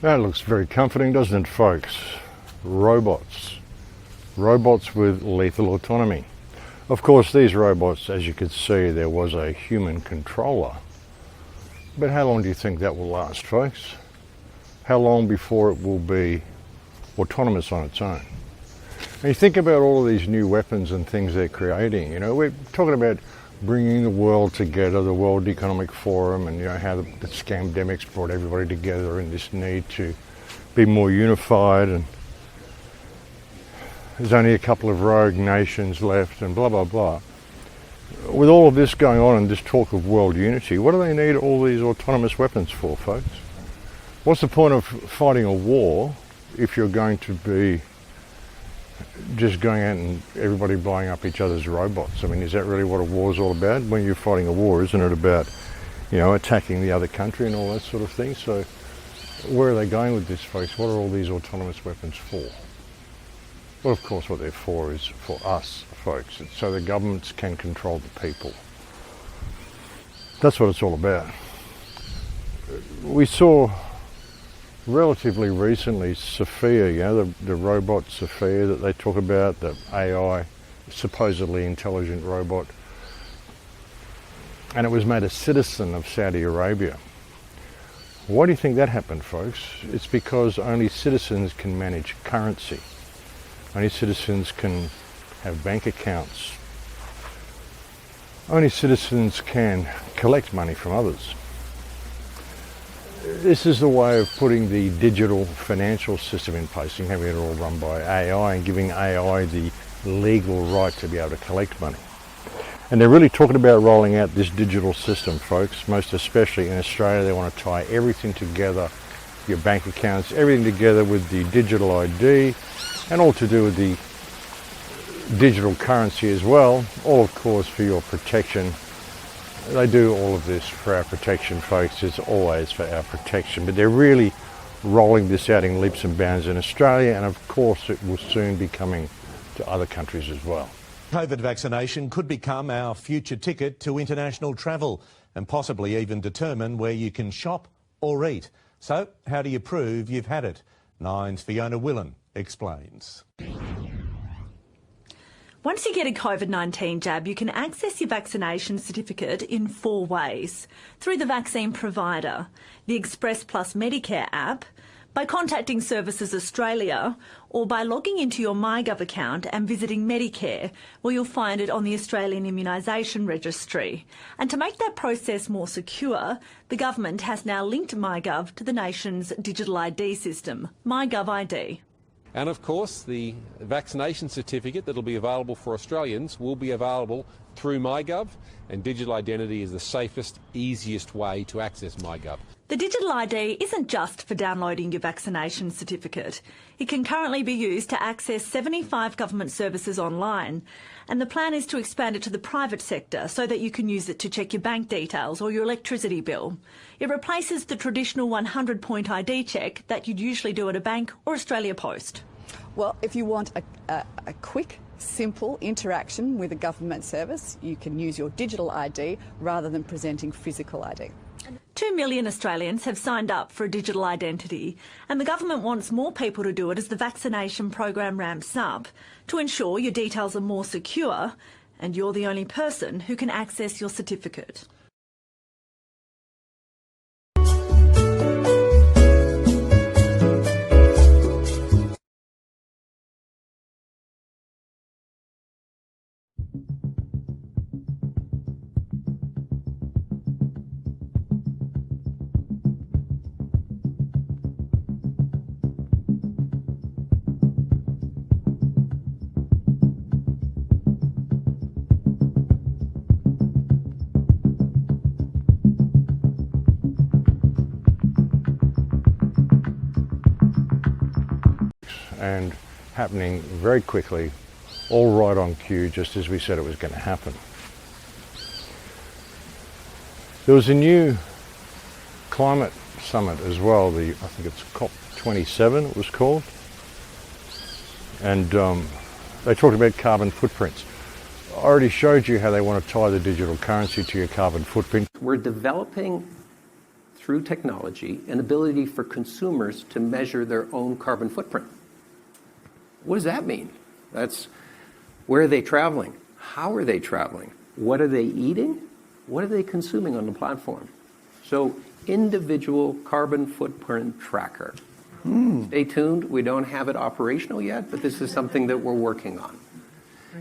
That looks very comforting, doesn't it, folks? Robots. Robots with lethal autonomy. Of course, these robots, as you could see, there was a human controller. But how long do you think that will last, folks? How long before it will be autonomous on its own? And you think about all of these new weapons and things they're creating. You know, we're talking about bringing the world together, the World Economic Forum, and you know how the scamdemics brought everybody together in this need to be more unified, and there's only a couple of rogue nations left and blah blah blah. With all of this going on and this talk of world unity, what do they need all these autonomous weapons for, folks? What's the point of fighting a war if you're going to be just going out and everybody blowing up each other's robots? I mean, is that really what a war is all about? When you're fighting a war, isn't it about, you know, attacking the other country and all that sort of thing? So where are they going with this, folks? What are all these autonomous weapons for? Well, of course, what they're for is for us, folks. It's so the governments can control the people. That's what it's all about. We saw relatively recently Sophia, you know, the robot Sophia that they talk about, the AI, supposedly intelligent robot. And it was made a citizen of Saudi Arabia. Why do you think that happened, folks? It's because only citizens can manage currency. Only citizens can have bank accounts. Only citizens can collect money from others. This is the way of putting the digital financial system in place and having it all run by AI and giving AI the legal right to be able to collect money. And they're really talking about rolling out this digital system, folks, most especially in Australia. They want to tie everything together, your bank accounts, everything together with the digital ID, and all to do with the digital currency as well, all of course for your protection. They do all of this for our protection, folks. It's always for our protection, but they're really rolling this out in leaps and bounds in Australia, and of course it will soon be coming to other countries as well. COVID vaccination could become our future ticket to international travel and possibly even determine where you can shop or eat. So how do you prove you've had it? Nine's Fiona Willan explains. Once you get a COVID-19 jab, you can access your vaccination certificate in 4 ways. Through the vaccine provider, the Express Plus Medicare app, by contacting Services Australia, or by logging into your MyGov account and visiting Medicare, where you'll find it on the Australian Immunisation Registry. And to make that process more secure, the government has now linked MyGov to the nation's digital ID system, MyGov ID. And of course, the vaccination certificate that will be available for Australians will be available through MyGov, and digital identity is the safest, easiest way to access MyGov. The digital ID isn't just for downloading your vaccination certificate. It can currently be used to access 75 government services online, and the plan is to expand it to the private sector so that you can use it to check your bank details or your electricity bill. It replaces the traditional 100-point ID check that you'd usually do at a bank or Australia Post. Well, if you want a quick, simple interaction with a government service, you can use your digital ID rather than presenting physical ID. 2 million Australians have signed up for a digital identity, and the government wants more people to do it as the vaccination program ramps up to ensure your details are more secure and you're the only person who can access your certificate. And happening very quickly, all right on cue, just as we said it was going to happen. There was a new climate summit as well, I think it's COP27 it was called, and they talked about carbon footprints. I already showed you how they want to tie the digital currency to your carbon footprint. We're developing through technology, an ability for consumers to measure their own carbon footprint. What does that mean? That's where are they traveling? How are they traveling? What are they eating? What are they consuming on the platform? So individual carbon footprint tracker. Stay tuned. We don't have it operational yet, but this is something that we're working on.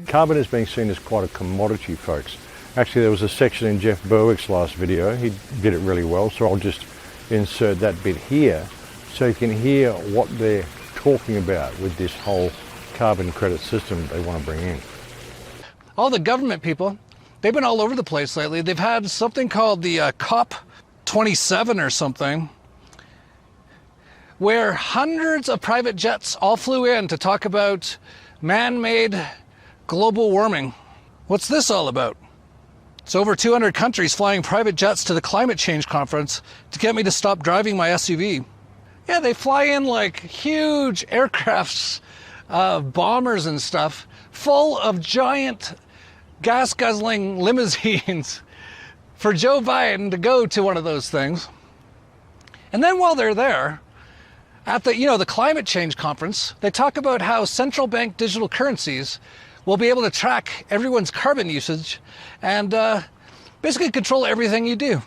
Carbon is being seen as quite a commodity, folks. Actually, there was a section in Jeff Berwick's last video. He did it really well, so I'll just insert that bit here so you can hear what they're talking about with this whole carbon credit system they want to bring in. All the government people, they've been all over the place lately. They've had something called the COP27 or something, where hundreds of private jets all flew in to talk about man-made global warming. What's this all about? It's over 200 countries flying private jets to the climate change conference to get me to stop driving my SUV. Yeah, they fly in like huge aircrafts, bombers and stuff, full of giant gas-guzzling limousines for Joe Biden to go to one of those things. And then while they're there, at the climate change conference, they talk about how central bank digital currencies will be able to track everyone's carbon usage and basically control everything you do.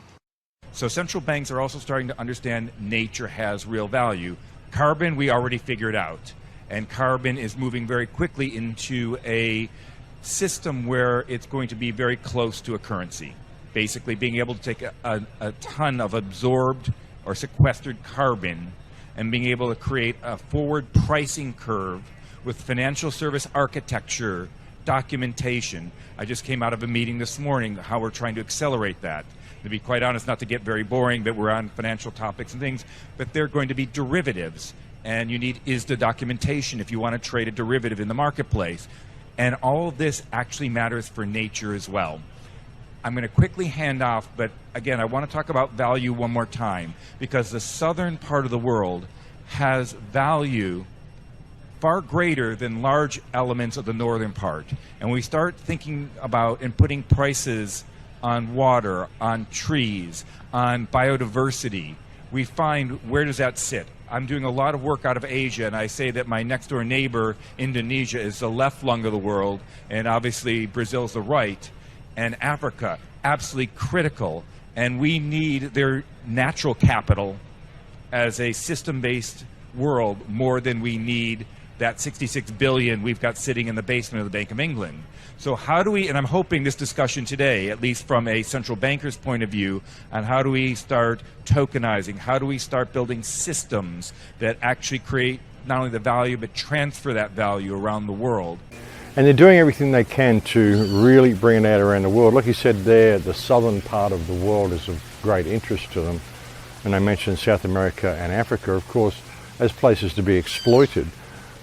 So central banks are also starting to understand nature has real value. Carbon, we already figured out. And carbon is moving very quickly into a system where it's going to be very close to a currency. Basically being able to take a ton of absorbed or sequestered carbon and being able to create a forward pricing curve with financial service architecture, documentation. I just came out of a meeting this morning how we're trying to accelerate that. To be quite honest, not to get very boring, but we're on financial topics and things, but they're going to be derivatives. And you need ISDA documentation if you want to trade a derivative in the marketplace. And all of this actually matters for nature as well. I'm going to quickly hand off, but again, I want to talk about value one more time, because the southern part of the world has value far greater than large elements of the northern part. And we start thinking about and putting prices on water, on trees, on biodiversity. We find, where does that sit? I'm doing a lot of work out of Asia, and I say that my next door neighbor, Indonesia, is the left lung of the world, and obviously Brazil's the right. And Africa, absolutely critical. And we need their natural capital as a system-based world more than we need that 66 billion we've got sitting in the basement of the Bank of England. So how do we, and I'm hoping this discussion today, at least from a central banker's point of view, on how do we start tokenizing, how do we start building systems that actually create not only the value, but transfer that value around the world. And they're doing everything they can to really bring it out around the world. Like you said there, the southern part of the world is of great interest to them. And I mentioned South America and Africa, of course, as places to be exploited.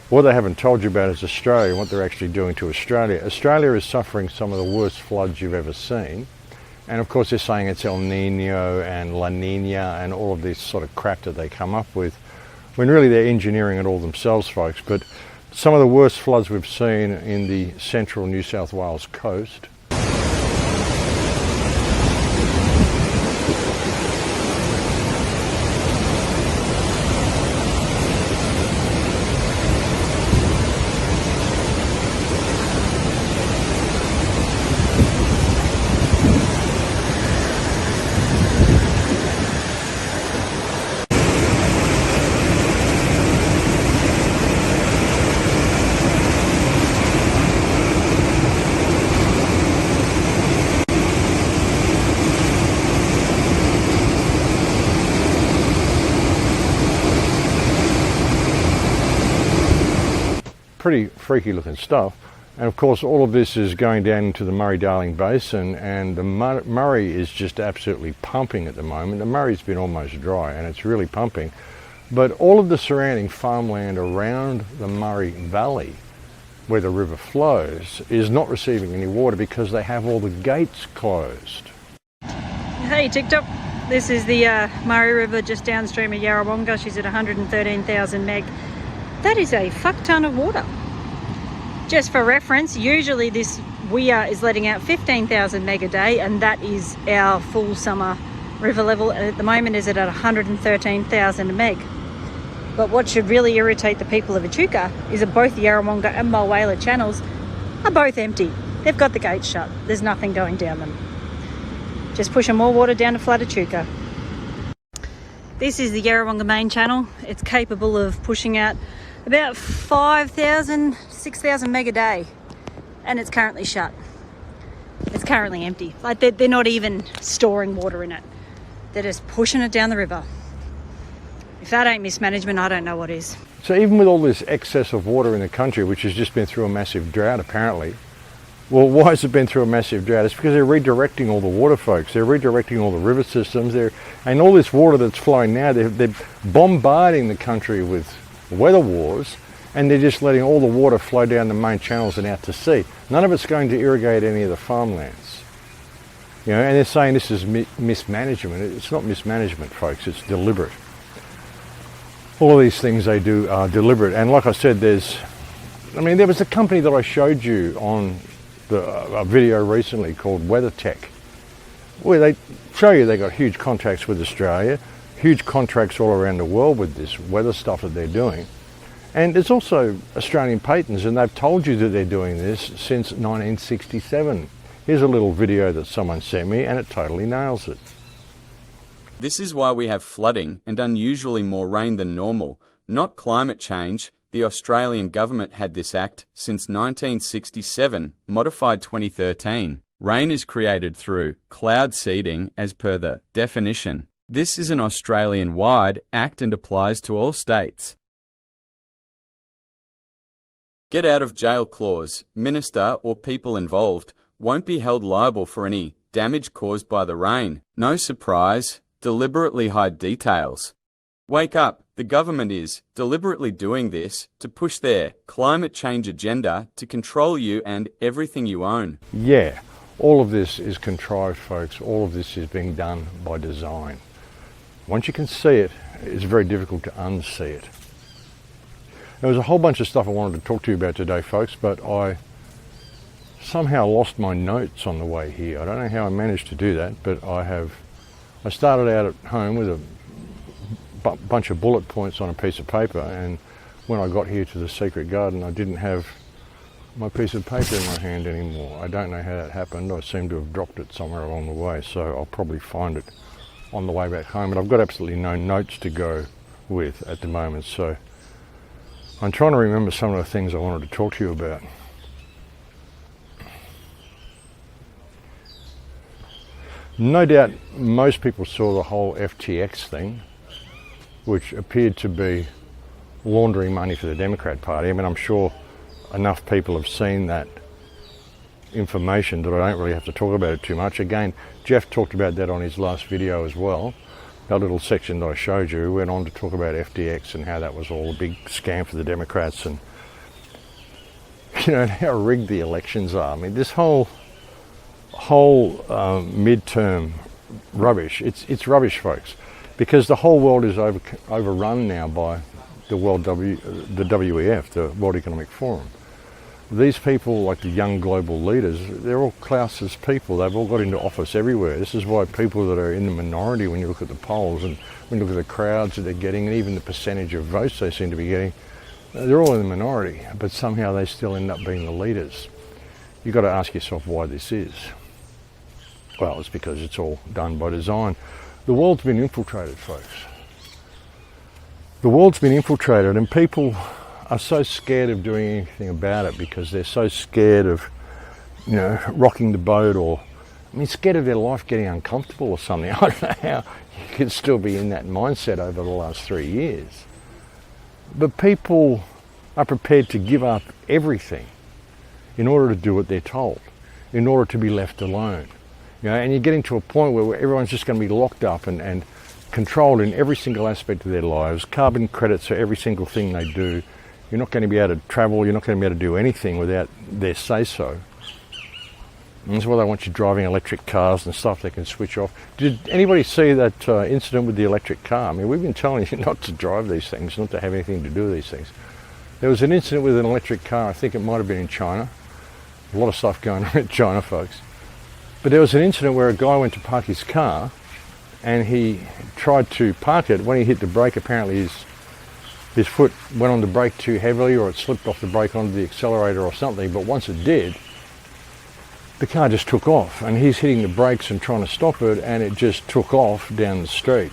What they haven't told you about is Australia, what they're actually doing to Australia. Australia is suffering some of the worst floods you've ever seen. And of course they're saying it's El Nino and La Nina and all of this sort of crap that they come up with, when really they're engineering it all themselves, folks. But some of the worst floods we've seen in the central New South Wales coast. Pretty freaky looking stuff. And of course all of this is going down into the Murray-Darling Basin, and the Murray is just absolutely pumping at the moment. The Murray's been almost dry and it's really pumping. But all of the surrounding farmland around the Murray Valley, where the river flows, is not receiving any water because they have all the gates closed. Hey TikTok, this is the Murray River just downstream of Yarrawonga. She's at 113,000 meg. That is a fuck ton of water. Just for reference, usually this weir is letting out 15,000 meg a day, and that is our full summer river level at the moment is at 113,000 meg. But what should really irritate the people of Echuca is that both the Yarrawonga and Mulwala channels are both empty. They've got the gates shut. There's nothing going down them. Just pushing more water down to flood Echuca. This is the Yarrawonga main channel. It's capable of pushing out about 5,000, 6,000 meg a day, and it's currently shut. It's currently empty. Like they're not even storing water in it. They're just pushing it down the river. If that ain't mismanagement, I don't know what is. So even with all this excess of water in the country, which has just been through a massive drought apparently, well, why has it been through a massive drought? It's because they're redirecting all the water, folks. They're redirecting all the river systems. And all this water that's flowing now, they're bombarding the country with weather wars, and they're just letting all the water flow down the main channels and out to sea. None of it's going to irrigate any of the farmlands. You know, and they're saying this is mismanagement. It's not mismanagement, folks. It's deliberate. All of these things they do are deliberate. And like I said, there was a company that I showed you on a video recently called WeatherTech, where they show you they got huge contracts with Australia, huge contracts all around the world with this weather stuff that they're doing. And there's also Australian patents, and they've told you that they're doing this since 1967. Here's a little video that someone sent me, and it totally nails it. This is why we have flooding and unusually more rain than normal, not climate change. The Australian government had this act since 1967, modified 2013. Rain is created through cloud seeding as per the definition. This is an Australian-wide act and applies to all states. Get out of jail clause. Minister or people involved won't be held liable for any damage caused by the rain. No surprise, deliberately hide details. Wake up, the government is deliberately doing this to push their climate change agenda to control you and everything you own. Yeah, all of this is contrived, folks. All of this is being done by design. Once you can see it, it's very difficult to unsee it. There was a whole bunch of stuff I wanted to talk to you about today, folks, but I somehow lost my notes on the way here. I don't know how I managed to do that, but I started out at home with a bunch of bullet points on a piece of paper, and when I got here to the secret garden, I didn't have my piece of paper in my hand anymore. I don't know how that happened. I seem to have dropped it somewhere along the way, so I'll probably find it on the way back home, but I've got absolutely no notes to go with at the moment, so I'm trying to remember some of the things I wanted to talk to you about. No doubt most people saw the whole FTX thing, which appeared to be laundering money for the Democrat Party. I mean, I'm sure enough people have seen that information that I don't really have to talk about it too much. Again, Jeff talked about that on his last video as well. That little section that I showed you went on to talk about FTX and how that was all a big scam for the Democrats, and you know how rigged the elections are. I mean, this whole midterm rubbish. It's rubbish, folks, because the whole world is overrun now by the WEF, the World Economic Forum. These people, like the young global leaders, they're all Klaus's people. They've all got into office everywhere. This is why people that are in the minority, when you look at the polls and when you look at the crowds that they're getting, and even the percentage of votes they seem to be getting, they're all in the minority, but somehow they still end up being the leaders. You've got to ask yourself why this is. Well, it's because it's all done by design. The world's been infiltrated, folks. The world's been infiltrated, and people are so scared of doing anything about it because they're so scared of, you know, rocking the boat, or, I mean, scared of their life getting uncomfortable or something. I don't know how you could still be in that mindset over the last 3 years. But people are prepared to give up everything in order to do what they're told, in order to be left alone. You know, and you're getting to a point where everyone's just going to be locked up and controlled in every single aspect of their lives. Carbon credits for every single thing they do. You're not going to be able to travel, you're not going to be able to do anything without their say-so. And that's why they want you driving electric cars and stuff they can switch off. Did anybody see that incident with the electric car? I mean, we've been telling you not to drive these things, not to have anything to do with these things. There was an incident with an electric car, I think it might have been in China. A lot of stuff going on in China, folks. But there was an incident where a guy went to park his car and he tried to park it. When he hit the brake, apparently his foot went on the brake too heavily, or it slipped off the brake onto the accelerator or something, but once it did, the car just took off, and he's hitting the brakes and trying to stop it, and it just took off down the street.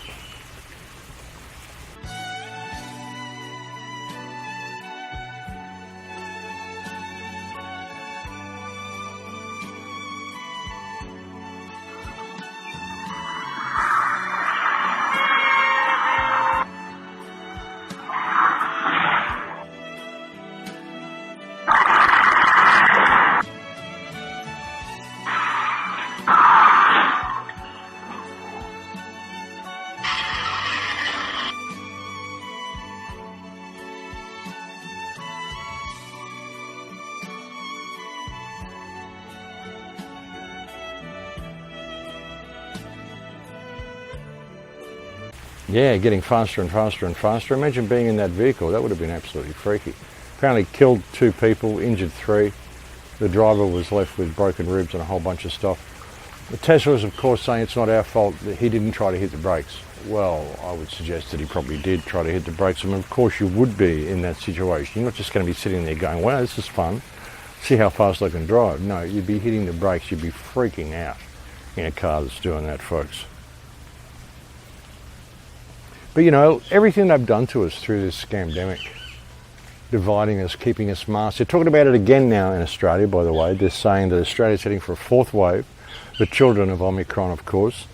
Yeah, getting faster and faster and faster. Imagine being in that vehicle. That would have been absolutely freaky. Apparently killed 2 people, injured 3. The driver was left with broken ribs and a whole bunch of stuff. The Tesla was, of course, saying it's not our fault that he didn't try to hit the brakes. Well, I would suggest that he probably did try to hit the brakes. I mean, of course you would be in that situation. You're not just going to be sitting there going, wow, this is fun. See how fast I can drive. No, you'd be hitting the brakes. You'd be freaking out in a car that's doing that, folks. But you know, everything they've done to us through this scamdemic, dividing us, keeping us masked. They're talking about it again now in Australia, by the way. They're saying that Australia's heading for a 4th wave, the children of Omicron, of course.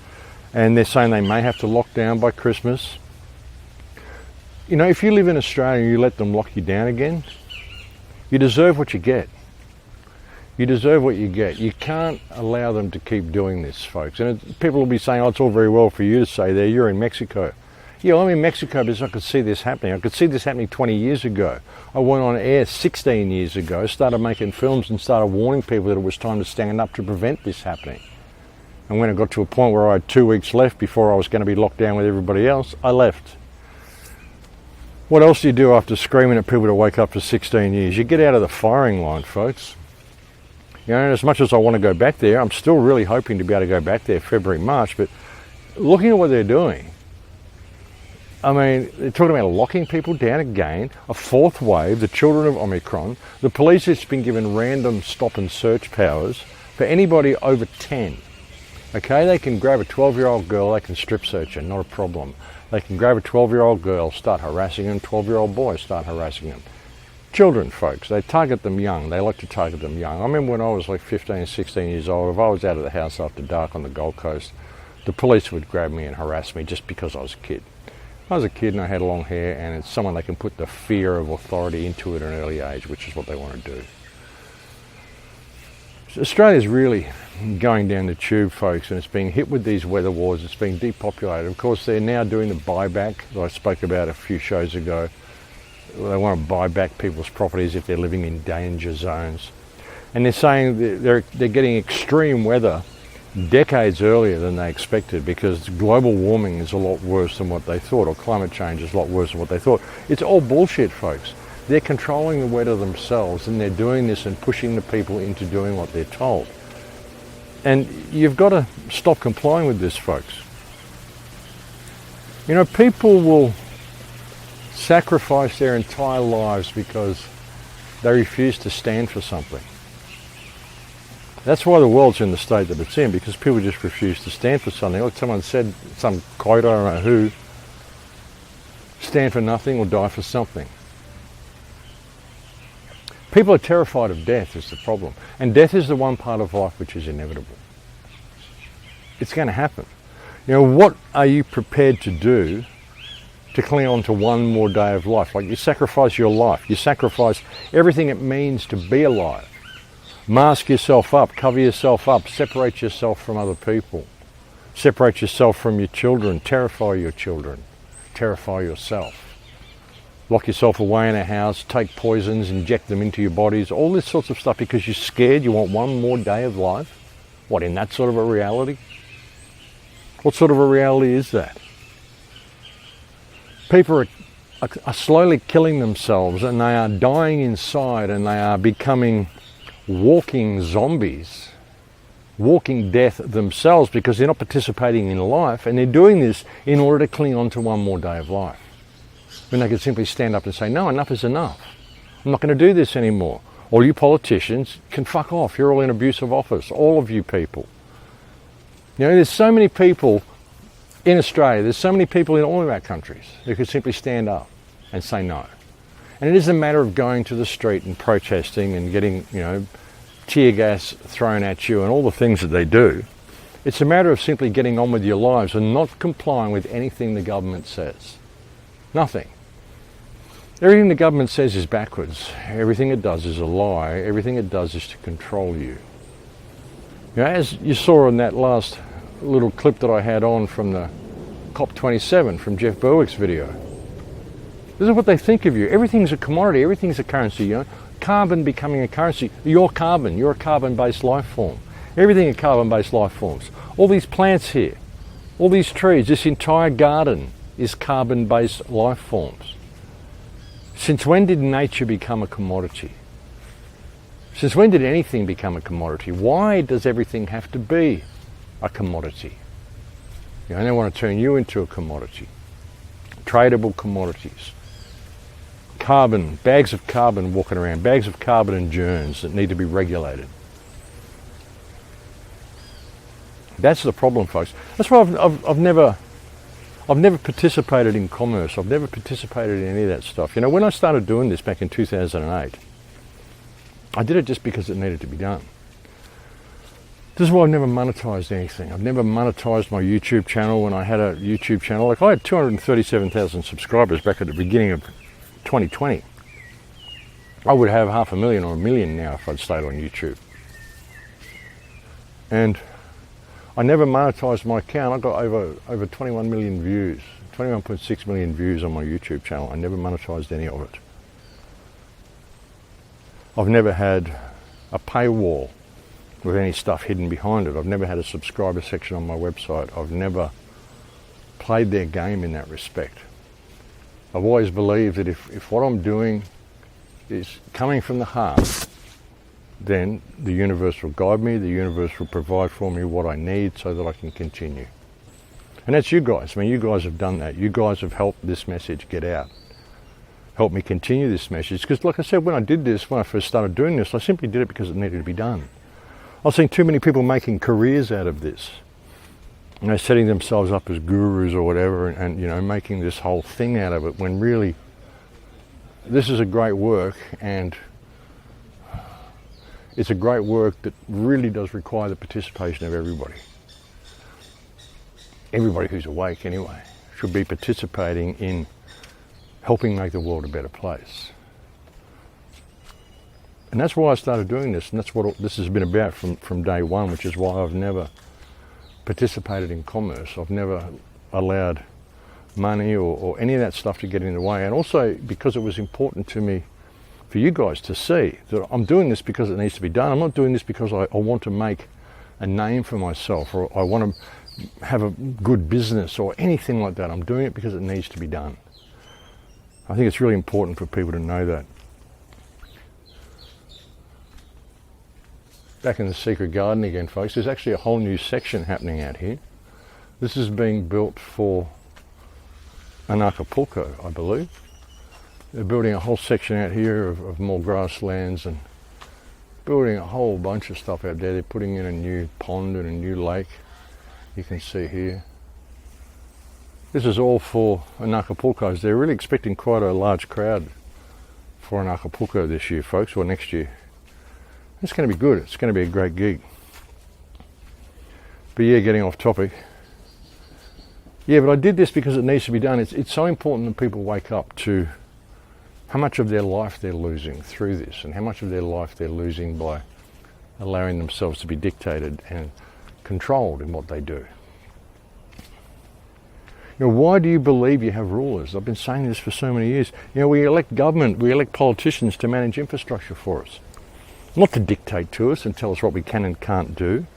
And they're saying they may have to lock down by Christmas. You know, if you live in Australia and you let them lock you down again, you deserve what you get. You deserve what you get. You can't allow them to keep doing this, folks. And people will be saying, oh, it's all very well for you to say there, you're in Mexico. Yeah, I'm in Mexico because I could see this happening. I could see this happening 20 years ago. I went on air 16 years ago, started making films and started warning people that it was time to stand up to prevent this happening. And when it got to a point where I had 2 weeks left before I was going to be locked down with everybody else, I left. What else do you do after screaming at people to wake up for 16 years? You get out of the firing line, folks. You know, as much as I want to go back there, I'm still really hoping to be able to go back there February, March, but looking at what they're doing, I mean, they're talking about locking people down again, a 4th wave, the children of Omicron. The police has been given random stop and search powers for anybody over 10. Okay, they can grab a 12-year-old girl, they can strip search her, not a problem. They can grab a 12-year-old girl, start harassing them, 12-year-old boys start harassing them. Children, folks, they target them young. They like to target them young. I remember when I was like 15, 16 years old, if I was out of the house after dark on the Gold Coast, the police would grab me and harass me just because I was a kid. I was a kid and I had long hair, and it's someone they can put the fear of authority into at an early age, which is what they want to do. So Australia's really going down the tube, folks, and it's being hit with these weather wars. It's being depopulated. Of course, they're now doing the buyback that I spoke about a few shows ago. They want to buy back people's properties if they're living in danger zones. And they're saying they're getting extreme weather decades earlier than they expected, because global warming is a lot worse than what they thought, or climate change is a lot worse than what they thought. It's all bullshit, folks. They're controlling the weather themselves, and they're doing this and pushing the people into doing what they're told. And you've got to stop complying with this, folks. You know, people will sacrifice their entire lives because they refuse to stand for something. That's why the world's in the state that it's in, because people just refuse to stand for something. Like someone said, some quote, I don't know who, stand for nothing or die for something. People are terrified of death is the problem. And death is the one part of life which is inevitable. It's going to happen. You know, what are you prepared to do to cling on to one more day of life? Like, you sacrifice your life. You sacrifice everything it means to be alive. Mask yourself up, cover yourself up, separate yourself from other people. Separate yourself from your children, terrify your children, terrify yourself. Lock yourself away in a house, take poisons, inject them into your bodies, all this sorts of stuff because you're scared, you want one more day of life? What, in that sort of a reality? What sort of a reality is that? People are slowly killing themselves, and they are dying inside, and they are becoming walking zombies. walking death themselves because they're not participating in life, and they're doing this in order to cling on to one more day of life. When they could simply stand up and say, no, enough is enough. I'm not going to do this anymore. All you politicians can fuck off. You're all in abuse of office, all of you people. You know, there's so many people in Australia, there's so many people in all of our countries who could simply stand up and say no. And it isn't a matter of going to the street and protesting and getting, you know, tear gas thrown at you and all the things that they do. It's a matter of simply getting on with your lives and not complying with anything the government says. Nothing. Everything the government says is backwards. Everything it does is a lie. Everything it does is to control you. You know, as you saw in that last little clip that I had on from the COP27 from Jeff Berwick's video. This is what they think of you. Everything's a commodity. Everything's a currency. You know, carbon becoming a currency. You're carbon. You're a carbon-based life form. Everything are carbon-based life forms. All these plants here, all these trees, this entire garden is carbon-based life forms. Since when did nature become a commodity? Since when did anything become a commodity? Why does everything have to be a commodity? You know, they want to turn you into a commodity. Tradable commodities. Carbon, bags of carbon walking around, bags of carbon and germs that need to be regulated. That's the problem, folks. That's why I've never participated in commerce. I've never participated in any of that stuff. You know, when I started doing this back in 2008, I did it just because it needed to be done. This is why I've never monetized anything. I've never monetized my YouTube channel when I had a YouTube channel. Like, I had 237,000 subscribers back at the beginning of 2020. I would have 500,000 or 1 million now if I'd stayed on YouTube. And I never monetized my account. I got over 21 million views, 21.6 million views on my YouTube channel. I never monetized any of it. I've never had a paywall with any stuff hidden behind it. I've never had a subscriber section on my website. I've never played their game in that respect. I've always believed that if what I'm doing is coming from the heart, then the universe will guide me, the universe will provide for me what I need so that I can continue. And that's you guys. I mean, you guys have done that. You guys have helped this message get out. Helped me continue this message. Because like I said, when I first started doing this, I simply did it because it needed to be done. I've seen too many people making careers out of this. You know, setting themselves up as gurus or whatever and you know, making this whole thing out of it when really this is a great work, and it's a great work that really does require the participation of everybody. Everybody who's awake anyway should be participating in helping make the world a better place. And that's why I started doing this, and that's what this has been about from day one, which is why I've never participated in commerce. I've never allowed money or any of that stuff to get in the way. And also because it was important to me for you guys to see that I'm doing this because it needs to be done. I'm not doing this because I want to make a name for myself or I want to have a good business or anything like that. I'm doing it because it needs to be done. I think it's really important for people to know that. Back in the secret garden again, folks, there's actually a whole new section happening out here. This is being built for an Acapulco, I believe. They're building a whole section out here of more grasslands and building a whole bunch of stuff out there. They're putting in a new pond and a new lake. You can see here. This is all for an Acapulco's. They're really expecting quite a large crowd for an Acapulco this year, folks, or next year. It's going to be good. It's going to be a great gig. But yeah, getting off topic. Yeah, but I did this because it needs to be done. It's so important that people wake up to how much of their life they're losing through this and how much of their life they're losing by allowing themselves to be dictated and controlled in what they do. You know, why do you believe you have rulers? I've been saying this for so many years. You know, we elect government, we elect politicians to manage infrastructure for us. Not to dictate to us and tell us what we can and can't do,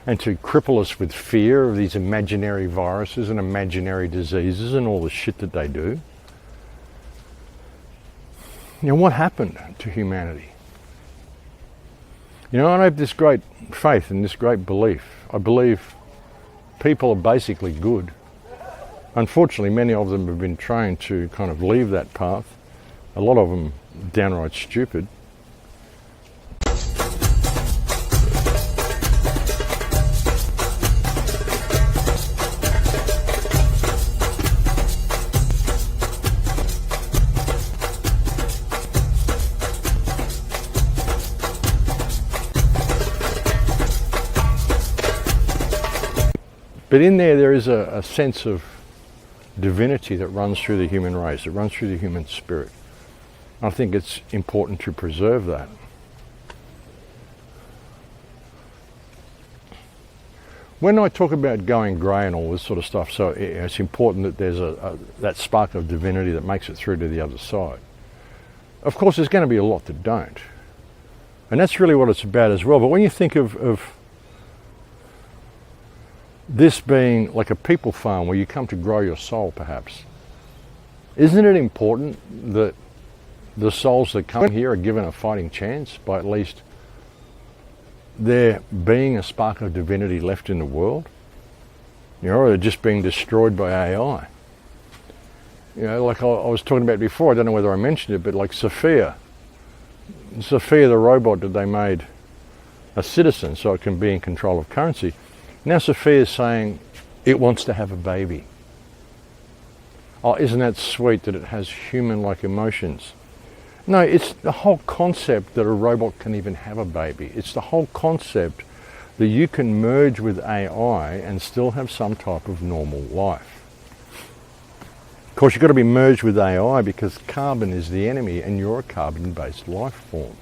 and to cripple us with fear of these imaginary viruses and imaginary diseases and all the shit that they do. You know, what happened to humanity? You know, I have this great faith and this great belief. I believe people are basically good. Unfortunately, many of them have been trained to kind of leave that path. A lot of them downright stupid. But in there is a sense of divinity that runs through the human race, that runs through the human spirit. I think it's important to preserve that. When I talk about going grey and all this sort of stuff, so it's important that there's that spark of divinity that makes it through to the other side. Of course, there's going to be a lot that don't. And that's really what it's about as well. But when you think of this being like a people farm where you come to grow your soul, perhaps, isn't it important that the souls that come here are given a fighting chance by at least there being a spark of divinity left in the world? You know, or they're just being destroyed by AI. You know, like I was talking about before, I don't know whether I mentioned it, but like Sophia the robot that they made a citizen so it can be in control of currency. Now Sophia is saying it wants to have a baby. Oh, isn't that sweet that it has human-like emotions? No, it's the whole concept that a robot can even have a baby. It's the whole concept that you can merge with AI and still have some type of normal life. Of course, you've got to be merged with AI because carbon is the enemy and you're a carbon-based life form.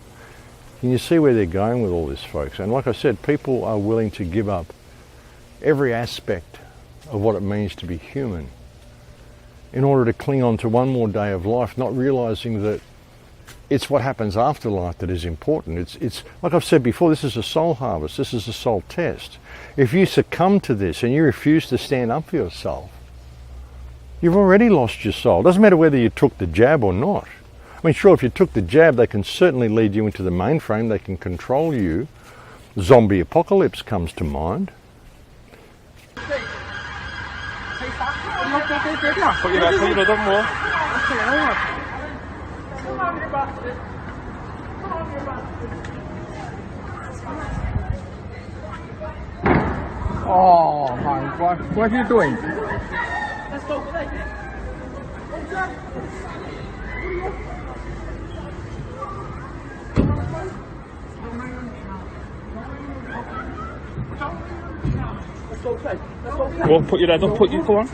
Can you see where they're going with all this, folks? And like I said, people are willing to give up every aspect of what it means to be human in order to cling on to one more day of life, not realizing that it's what happens after life that is important. It's like I've said before, this is a soul harvest, this is a soul test. If you succumb to this and you refuse to stand up for yourself, you've already lost your soul. It doesn't matter whether you took the jab or not. I mean, sure, if you took the jab, they can certainly lead you into the mainframe, they can control you. Zombie apocalypse comes to mind. Oh my God, what are you doing? Go on, put your head up, go on.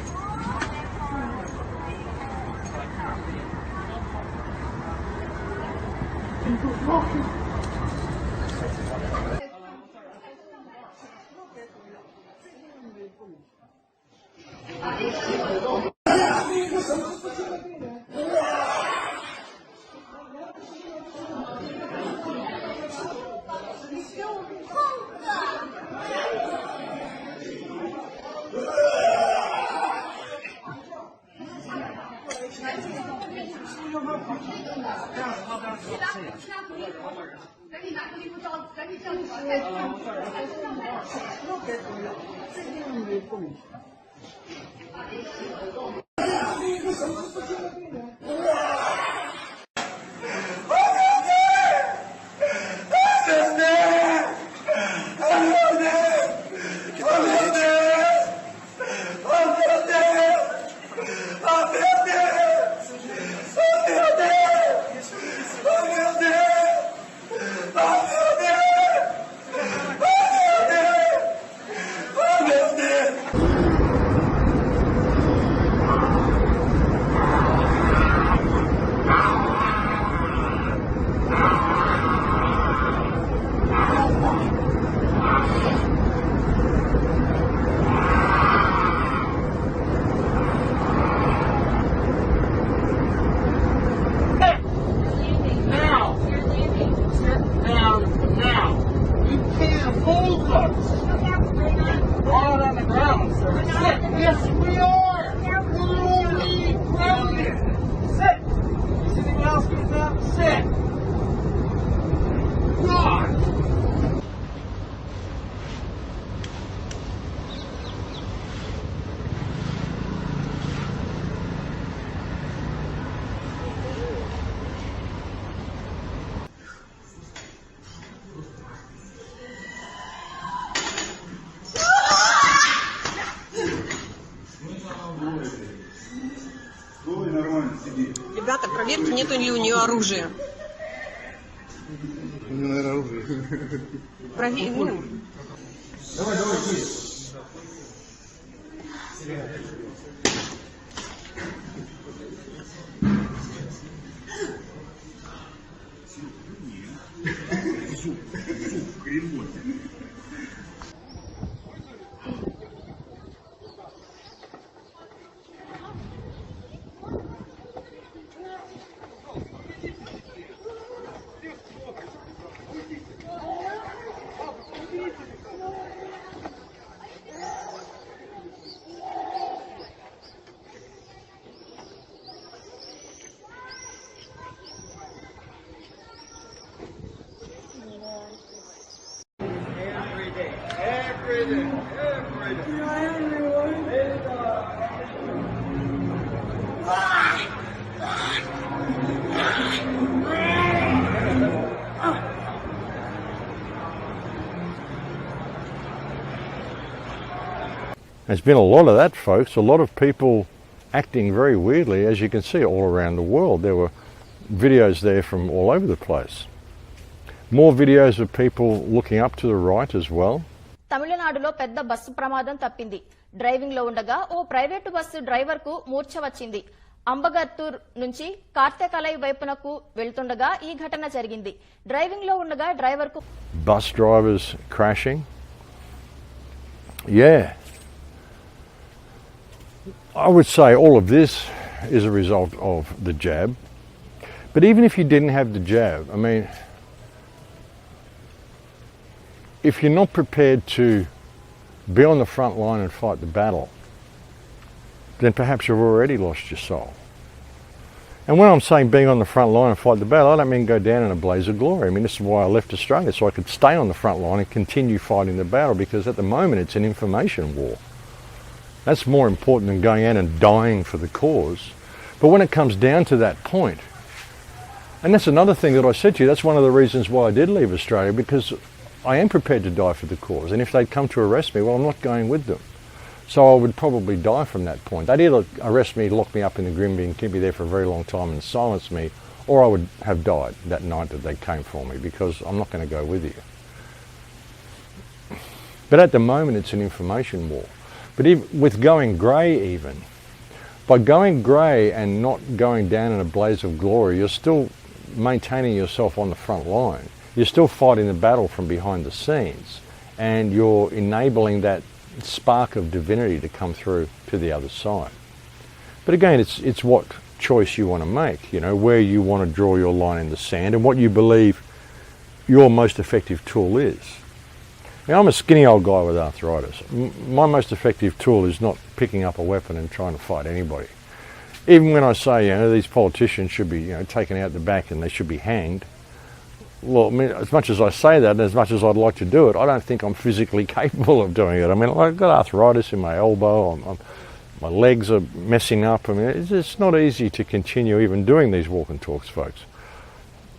Yes, we are. We're only grounded. Sit. Anything else gets out? Sit. God. Оператор, проверьте, нет ли у нее оружия. Давай, давай, There's been a lot of that, folks. A lot of people acting very weirdly, as you can see, all around the world. There were videos there from all over the place. More videos of people looking up to the right as well. తమిళనాడులో పెద్ద bus ప్రమాదం తప్పింది. Driving లో ఉండగా ఓ private bus driver కు మూర్ఛ వచ్చింది. అంబగత్తూర్ నుంచి కార్తెకలై వైపునకు వెళ్తుండగా ఈ ఘటన జరిగింది. డ్రైవింగ్ లో ఉండగా డ్రైవర్ కు Bus drivers crashing. Yeah. I would say all of this is a result of the jab. But even if you didn't have the jab, I mean, if you're not prepared to be on the front line and fight the battle, then perhaps you've already lost your soul. And when I'm saying being on the front line and fight the battle, I don't mean go down in a blaze of glory. I mean, this is why I left Australia, so I could stay on the front line and continue fighting the battle, because at the moment it's an information war. That's more important than going out and dying for the cause. But when it comes down to that point, and that's another thing that I said to you, that's one of the reasons why I did leave Australia, because I am prepared to die for the cause. And if they'd come to arrest me, well, I'm not going with them. So I would probably die from that point. They'd either arrest me, lock me up in the Grimby and keep me there for a very long time and silence me, or I would have died that night that they came for me, because I'm not going to go with you. But at the moment, it's an information war. But even with going grey even, by going grey and not going down in a blaze of glory, you're still maintaining yourself on the front line. You're still fighting the battle from behind the scenes, and you're enabling that spark of divinity to come through to the other side. But again, it's what choice you want to make, you know, where you want to draw your line in the sand and what you believe your most effective tool is. Now, I'm a skinny old guy with arthritis. My most effective tool is not picking up a weapon and trying to fight anybody. Even when I say, you know, these politicians should be, you know, taken out the back and they should be hanged. Well, I mean, as much as I say that, and as much as I'd like to do it, I don't think I'm physically capable of doing it. I mean, I've got arthritis in my elbow, my legs are messing up. I mean, it's not easy to continue even doing these walk and talks, folks.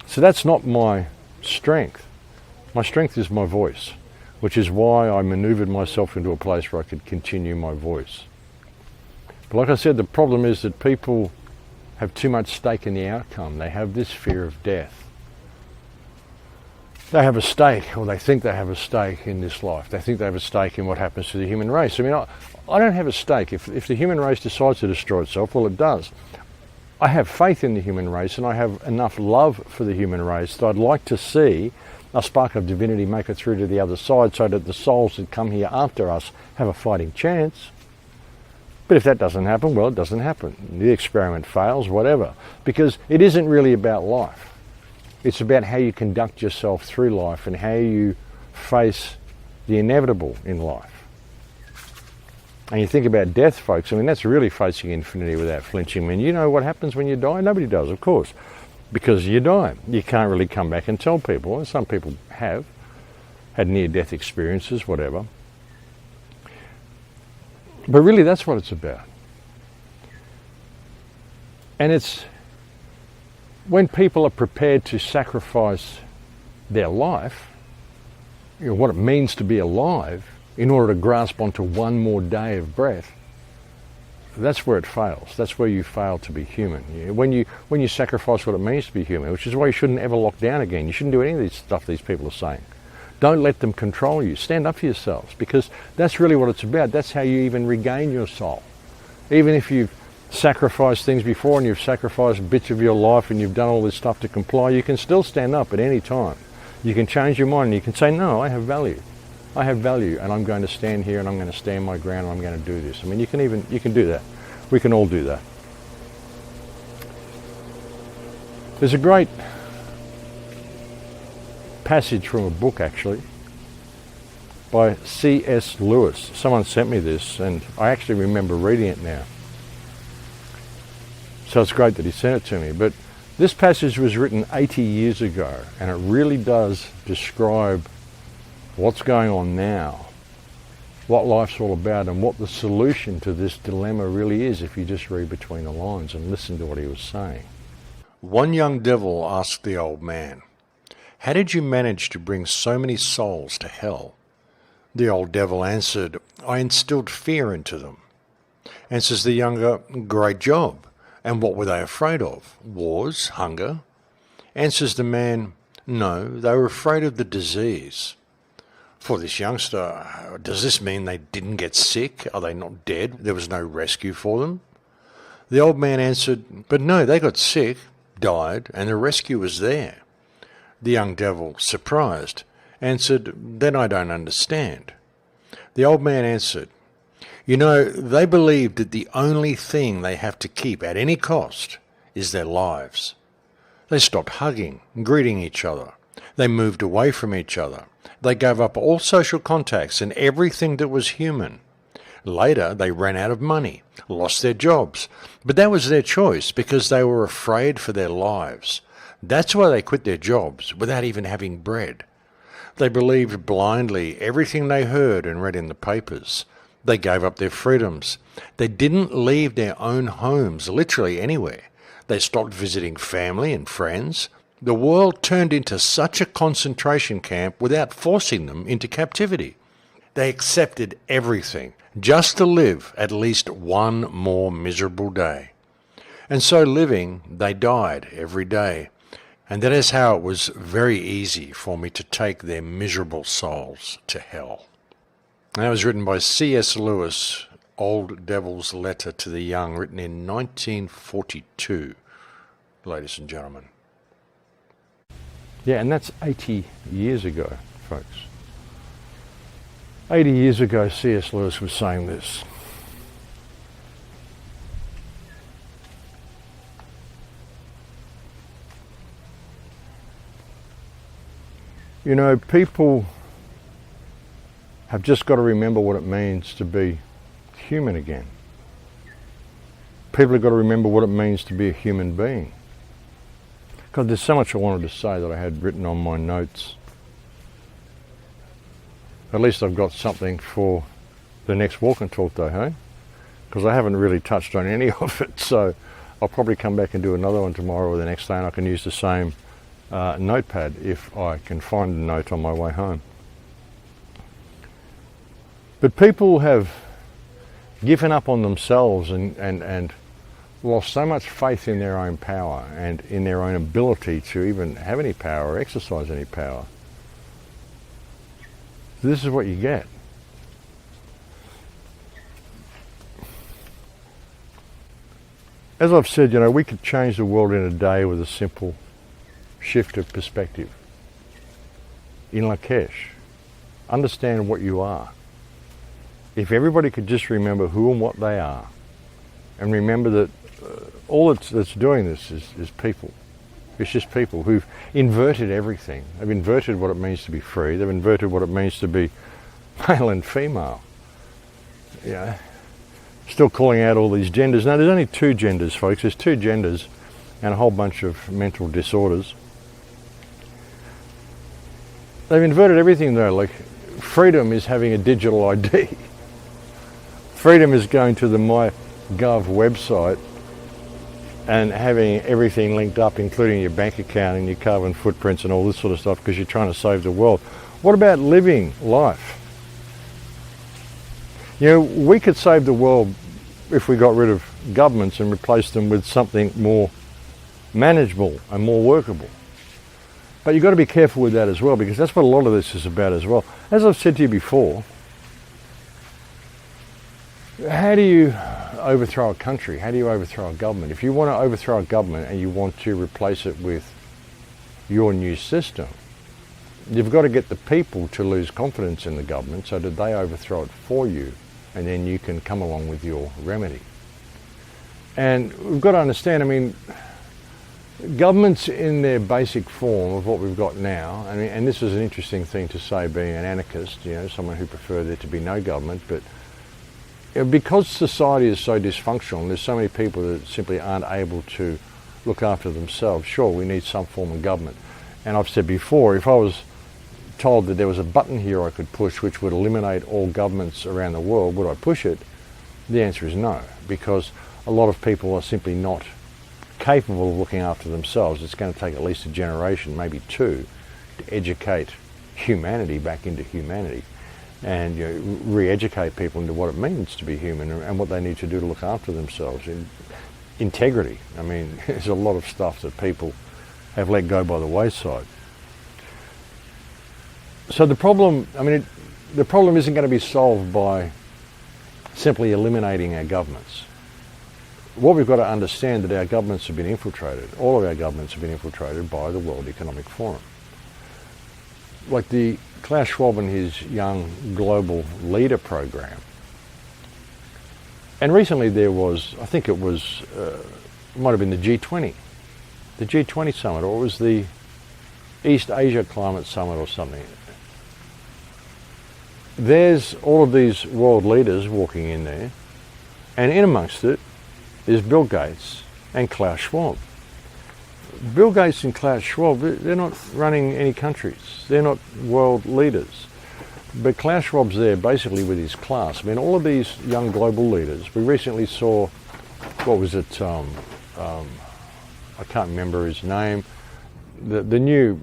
So that's not my strength. My strength is my voice, which is why I manoeuvred myself into a place where I could continue my voice. But like I said, the problem is that people have too much stake in the outcome. They have this fear of death. They have a stake, or they think they have a stake in this life. They think they have a stake in what happens to the human race. I mean, I don't have a stake. If the human race decides to destroy itself, well, it does. I have faith in the human race, and I have enough love for the human race that I'd like to see a spark of divinity make it through to the other side, so that the souls that come here after us have a fighting chance. But if that doesn't happen, well, it doesn't happen. The experiment fails, whatever. Because it isn't really about life. It's about how you conduct yourself through life and how you face the inevitable in life. And you think about death, folks, I mean, that's really facing infinity without flinching. I mean, you know what happens when you die? Nobody does, of course, because you die. You can't really come back and tell people. And some people have had near-death experiences, whatever. But really, that's what it's about. And it's when people are prepared to sacrifice their life, you know, what it means to be alive, in order to grasp onto one more day of breath, that's where it fails. That's where you fail to be human. When you sacrifice what it means to be human, which is why you shouldn't ever lock down again. You shouldn't do any of this stuff these people are saying. Don't let them control you. Stand up for yourselves, because that's really what it's about. That's how you even regain your soul. Even if you've sacrificed things before and you've sacrificed bits of your life and you've done all this stuff to comply, you can still stand up at any time. You can change your mind and you can say, no, I have value. I have value, and I'm going to stand here and I'm going to stand my ground and I'm going to do this. I mean, you can do that. We can all do that. There's a great passage from a book, actually, by C.S. Lewis. Someone sent me this and I actually remember reading it now. So it's great that he sent it to me. But this passage was written 80 years ago, and it really does describe what's going on now, what life's all about, and what the solution to this dilemma really is if you just read between the lines and listen to what he was saying. One young devil asked the old man, "How did you manage to bring so many souls to hell?" The old devil answered, "I instilled fear into them." Answers the younger, "Great job. And what were they afraid of? Wars? Hunger?" Answers the man, "No, they were afraid of the disease." For this youngster, does this mean they didn't get sick? Are they not dead? There was no rescue for them? The old man answered, "But no, they got sick, died, and the rescue was there." The young devil, surprised, answered, "Then I don't understand." The old man answered, "You know, they believe that the only thing they have to keep at any cost is their lives. They stopped hugging and greeting each other. They moved away from each other. They gave up all social contacts and everything that was human. Later, they ran out of money, lost their jobs. But that was their choice because they were afraid for their lives. That's why they quit their jobs without even having bread. They believed blindly everything they heard and read in the papers. They gave up their freedoms. They didn't leave their own homes, literally anywhere. They stopped visiting family and friends. The world turned into such a concentration camp without forcing them into captivity. They accepted everything just to live at least one more miserable day. And so living, they died every day. And that is how it was very easy for me to take their miserable souls to hell." And that was written by C.S. Lewis, Old Devil's Letter to the Young, written in 1942, ladies and gentlemen. Yeah, and that's 80 years ago, folks. 80 years ago, C.S. Lewis was saying this. You know, people have just got to remember what it means to be human again. People have got to remember what it means to be a human being. God, there's so much I wanted to say that I had written on my notes. At least I've got something for the next walk and talk though, hey? Because I haven't really touched on any of it, so I'll probably come back and do another one tomorrow or the next day, and I can use the same notepad if I can find a note on my way home. But people have given up on themselves and lost so much faith in their own power and in their own ability to even have any power or exercise any power. So this is what you get. As I've said, you know, we could change the world in a day with a simple shift of perspective. In Lakesh, understand what you are. If everybody could just remember who and what they are, and remember that all that's doing this is people. It's just people who've inverted everything. They've inverted what it means to be free. They've inverted what it means to be male and female. Yeah. Still calling out all these genders. No, there's only two genders, folks. There's two genders and a whole bunch of mental disorders. They've inverted everything though. Like, freedom is having a digital ID. Freedom is going to the MyGov website and having everything linked up, including your bank account and your carbon footprints and all this sort of stuff, because you're trying to save the world. What about living life? You know, we could save the world if we got rid of governments and replaced them with something more manageable and more workable. But you've got to be careful with that as well, because that's what a lot of this is about as well. As I've said to you before, how do you overthrow a country? How do you overthrow a government? If you want to overthrow a government and you want to replace it with your new system, you've got to get the people to lose confidence in the government so that they overthrow it for you, and then you can come along with your remedy. And we've got to understand, I mean, governments in their basic form of what we've got now, I mean, and this is an interesting thing to say being an anarchist, you know, someone who prefers there to be no government, but because society is so dysfunctional, there's so many people that simply aren't able to look after themselves. Sure, we need some form of government. And I've said before, if I was told that there was a button here I could push which would eliminate all governments around the world, would I push it? The answer is no, because a lot of people are simply not capable of looking after themselves. It's going to take at least a generation, maybe two, to educate humanity back into humanity, and re-educate people into what it means to be human and what they need to do to look after themselves. In integrity, I mean, there's a lot of stuff that people have let go by the wayside. So the problem, I mean, the problem isn't going to be solved by simply eliminating our governments. What we've got to understand that our governments have been infiltrated. All of our governments have been infiltrated by the World Economic Forum. Like the Klaus Schwab and his Young Global Leader program. And recently there was, I think it was, it might have been the G20 summit, or it was the East Asia Climate Summit or something. There's all of these world leaders walking in there, and in amongst it is Bill Gates and Klaus Schwab. Bill Gates and Klaus Schwab, they're not running any countries. They're not world leaders. But Klaus Schwab's there basically with his class. I mean, all of these young global leaders, we recently saw, what was it, I can't remember his name, the new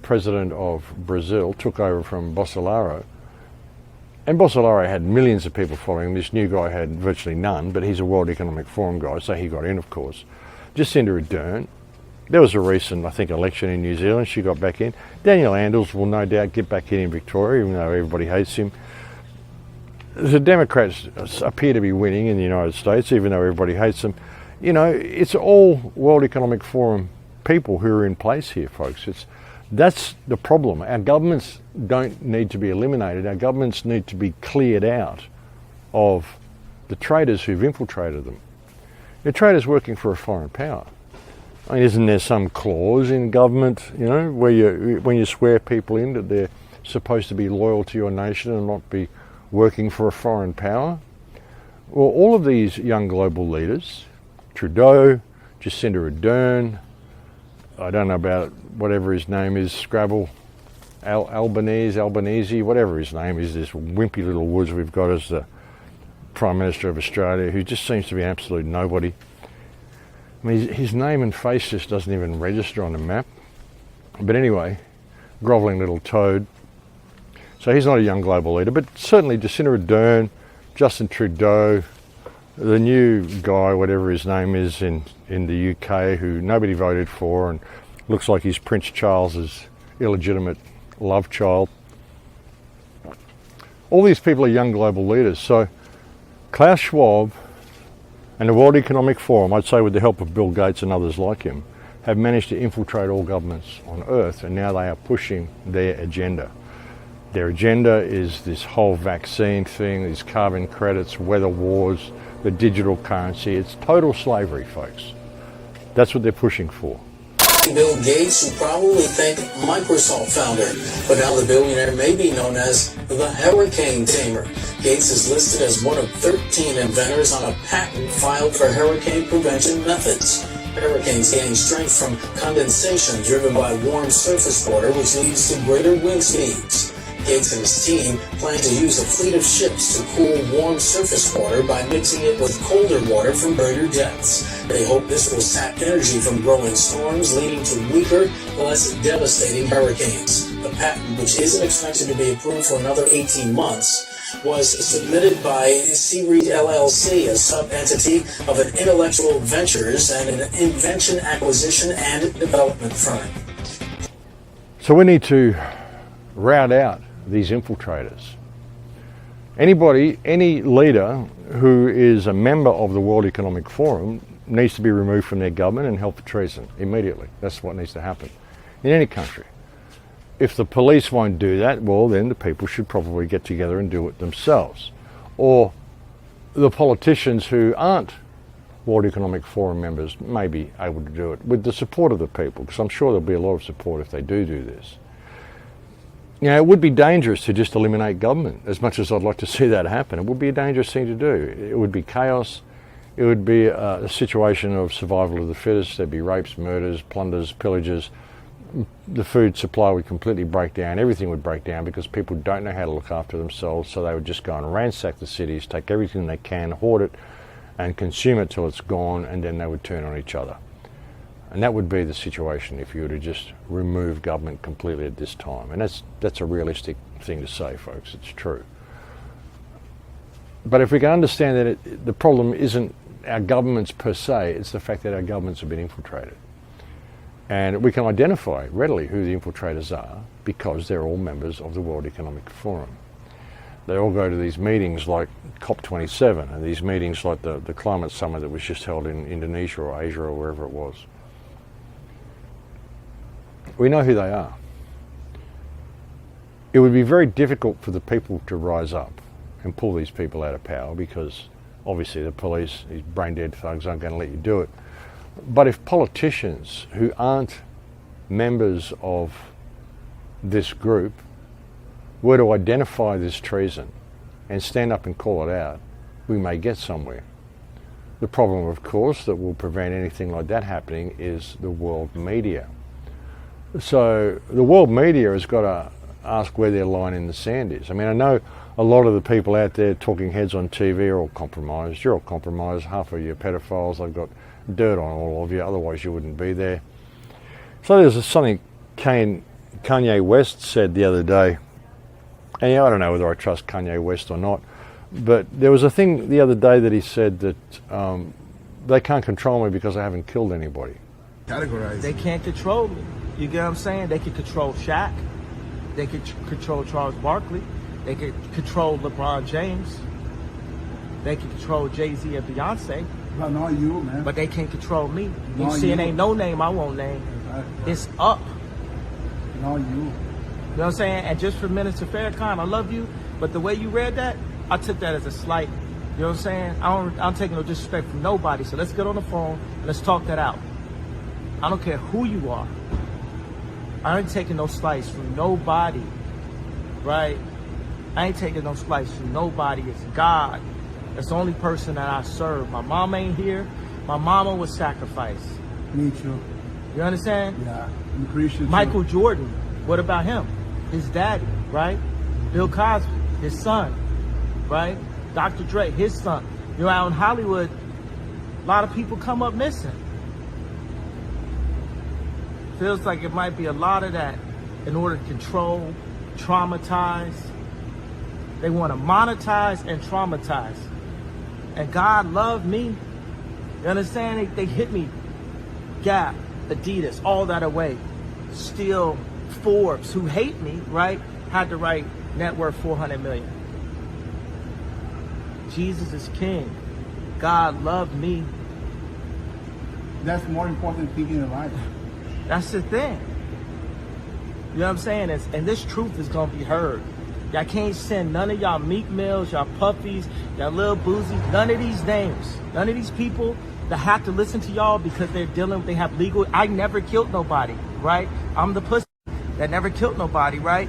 president of Brazil took over from Bolsonaro. And Bolsonaro had millions of people following him. This new guy had virtually none, but he's a World Economic Forum guy, so he got in, of course. Jacinda Ardern. There was a recent, I think, election in New Zealand. She got back in. Daniel Andels will no doubt get back in Victoria, even though everybody hates him. The Democrats appear to be winning in the United States, even though everybody hates them. You know, it's all World Economic Forum people who are in place here, folks. That's the problem. Our governments don't need to be eliminated. Our governments need to be cleared out of the traitors who've infiltrated them. The traitors working for a foreign power. I mean, isn't there some clause in government, you know, where when you swear people in that they're supposed to be loyal to your nation and not be working for a foreign power? Well, all of these young global leaders, Trudeau, Jacinda Ardern, I don't know about whatever his name is, Scrabble, Albanese, whatever his name is, this wimpy little woods we've got as the Prime Minister of Australia, who just seems to be an absolute nobody. I mean, his name and face just doesn't even register on the map. But anyway, grovelling little toad. So he's not a young global leader, but certainly Jacinda Ardern, Justin Trudeau, the new guy, whatever his name is in the UK, who nobody voted for and looks like he's Prince Charles's illegitimate love child. All these people are young global leaders. So Klaus Schwab and the World Economic Forum, I'd say with the help of Bill Gates and others like him, have managed to infiltrate all governments on Earth, and now they are pushing their agenda. Their agenda is this whole vaccine thing, these carbon credits, weather wars, the digital currency. It's total slavery, folks. That's what they're pushing for. Bill Gates, you probably think Microsoft founder, but now the billionaire may be known as the hurricane tamer. Gates is listed as one of 13 inventors on a patent filed for hurricane prevention methods. Hurricanes gain strength from condensation driven by warm surface water, which leads to greater wind speeds. Gates and his team plan to use a fleet of ships to cool warm surface water by mixing it with colder water from greater depths. They hope this will sap energy from growing storms, leading to weaker, less devastating hurricanes. The patent, which isn't expected to be approved for another 18 months, was submitted by C-Read LLC, a sub-entity of an Intellectual Ventures and an Invention Acquisition and Development firm. So we need to rout out these infiltrators. Anybody, any leader who is a member of the World Economic Forum needs to be removed from their government and held for treason immediately. That's what needs to happen in any country. If the police won't do that, well, then the people should probably get together and do it themselves. Or the politicians who aren't World Economic Forum members may be able to do it with the support of the people, because I'm sure there'll be a lot of support if they do this. You know, it would be dangerous to just eliminate government, as much as I'd like to see that happen. It would be a dangerous thing to do. It would be chaos. It would be a situation of survival of the fittest. There'd be rapes, murders, plunders, pillages. The food supply would completely break down. Everything would break down because people don't know how to look after themselves, so they would just go and ransack the cities, take everything they can, hoard it, and consume it till it's gone, and then they would turn on each other. And that would be the situation if you were to just remove government completely at this time. And that's a realistic thing to say, folks. It's true. But if we can understand that the problem isn't our governments per se, it's the fact that our governments have been infiltrated. And we can identify readily who the infiltrators are because they're all members of the World Economic Forum. They all go to these meetings like COP27 and these meetings like the climate summit that was just held in Indonesia or Asia or wherever it was. We know who they are. It would be very difficult for the people to rise up and pull these people out of power because obviously the police, these brain-dead thugs, aren't going to let you do it. But if politicians who aren't members of this group were to identify this treason and stand up and call it out, we may get somewhere. The problem, of course, that will prevent anything like that happening is the world media. So the world media has got to ask where their line in the sand is. I mean, I know a lot of the people out there, talking heads on TV, are all compromised. You're all compromised. Half of you are pedophiles. They've got dirt on all of you, otherwise you wouldn't be there. So there's something Kanye West said the other day, and I don't know whether I trust Kanye West or not, but there was a thing the other day that he said that they can't control me because I haven't killed anybody. Categorize. They can't control me. You get what I'm saying? They can control Shaq. They can control Charles Barkley. They can control LeBron James. They can control Jay-Z and Beyonce. But not you, man. But they can't control me. You Not see, it you. ain't no name I won't name. Exactly. It's up. Not you. You know what I'm saying? And just for Minister Farrakhan, I love you, but the way you read that, I took that as a slight. You know what I'm saying? I'm taking no disrespect from nobody. So let's get on the phone and let's talk that out. I don't care who you are. I ain't taking no slice from nobody, right? I ain't taking no slice from nobody. It's God. That's the only person that I serve. My mom ain't here. My mama was sacrificed. Me too. You understand? Yeah, I'm Christian. Michael Jordan, what about him? His daddy, right? Bill Cosby, his son, right? Dr. Dre, his son. You know, out in Hollywood, a lot of people come up missing. Feels like it might be a lot of that in order to control, traumatize. They want to monetize and traumatize. And God loved me. You understand? They hit me. Gap, Adidas, all that away. Still, Forbes, who hate me, right, had to write net worth 400 million. Jesus is king. God loved me. That's more important thing in life. That's the thing. You know what I'm saying? And this truth is going to be heard. Y'all can't send none of y'all Meek Mills, y'all Puffies, y'all Lil Boozy, none of these names, none of these people that have to listen to y'all because they have legal. I never killed nobody, right? I'm the pussy that never killed nobody, right?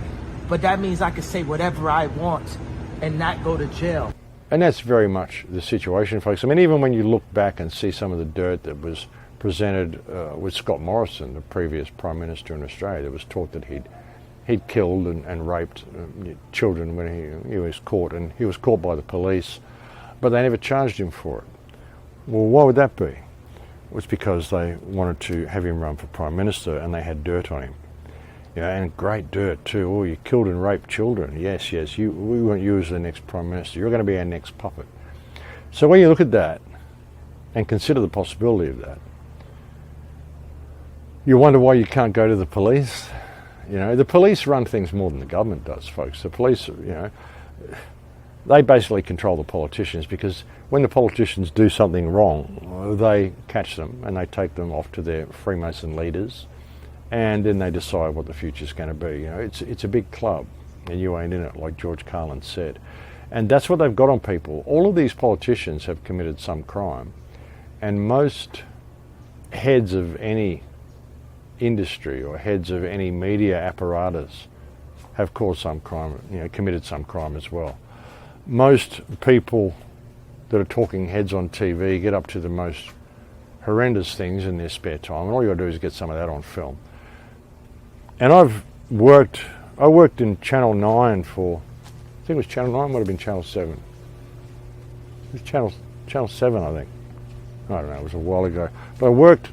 But that means I can say whatever I want and not go to jail. And that's very much the situation, folks. I mean, even when you look back and see some of the dirt that was presented with Scott Morrison, the previous Prime Minister in Australia, there was talk that he'd killed and raped children when he was caught, and he was caught by the police, but they never charged him for it. Well, why would that be? It was because they wanted to have him run for Prime Minister and they had dirt on him. and great dirt too. Oh, you killed and raped children. Yes, we want you as the next Prime Minister. You're going to be our next puppet. So when you look at that and consider the possibility of that, you wonder why you can't go to the police. The police run things more than the government does, folks. The police, they basically control the politicians, because when the politicians do something wrong, they catch them and they take them off to their Freemason leaders, and then they decide what the future's going to be. It's a big club, and you ain't in it, like George Carlin said. And that's what they've got on people. All of these politicians have committed some crime, and most heads of any industry or heads of any media apparatus have caused some crime, committed some crime as well. Most people that are talking heads on TV get up to the most horrendous things in their spare time, and all you got to do is get some of that on film. And I worked in Channel 9 for, I think it was Channel 9, might have been Channel 7. It was Channel 7, I think. I don't know, it was a while ago. But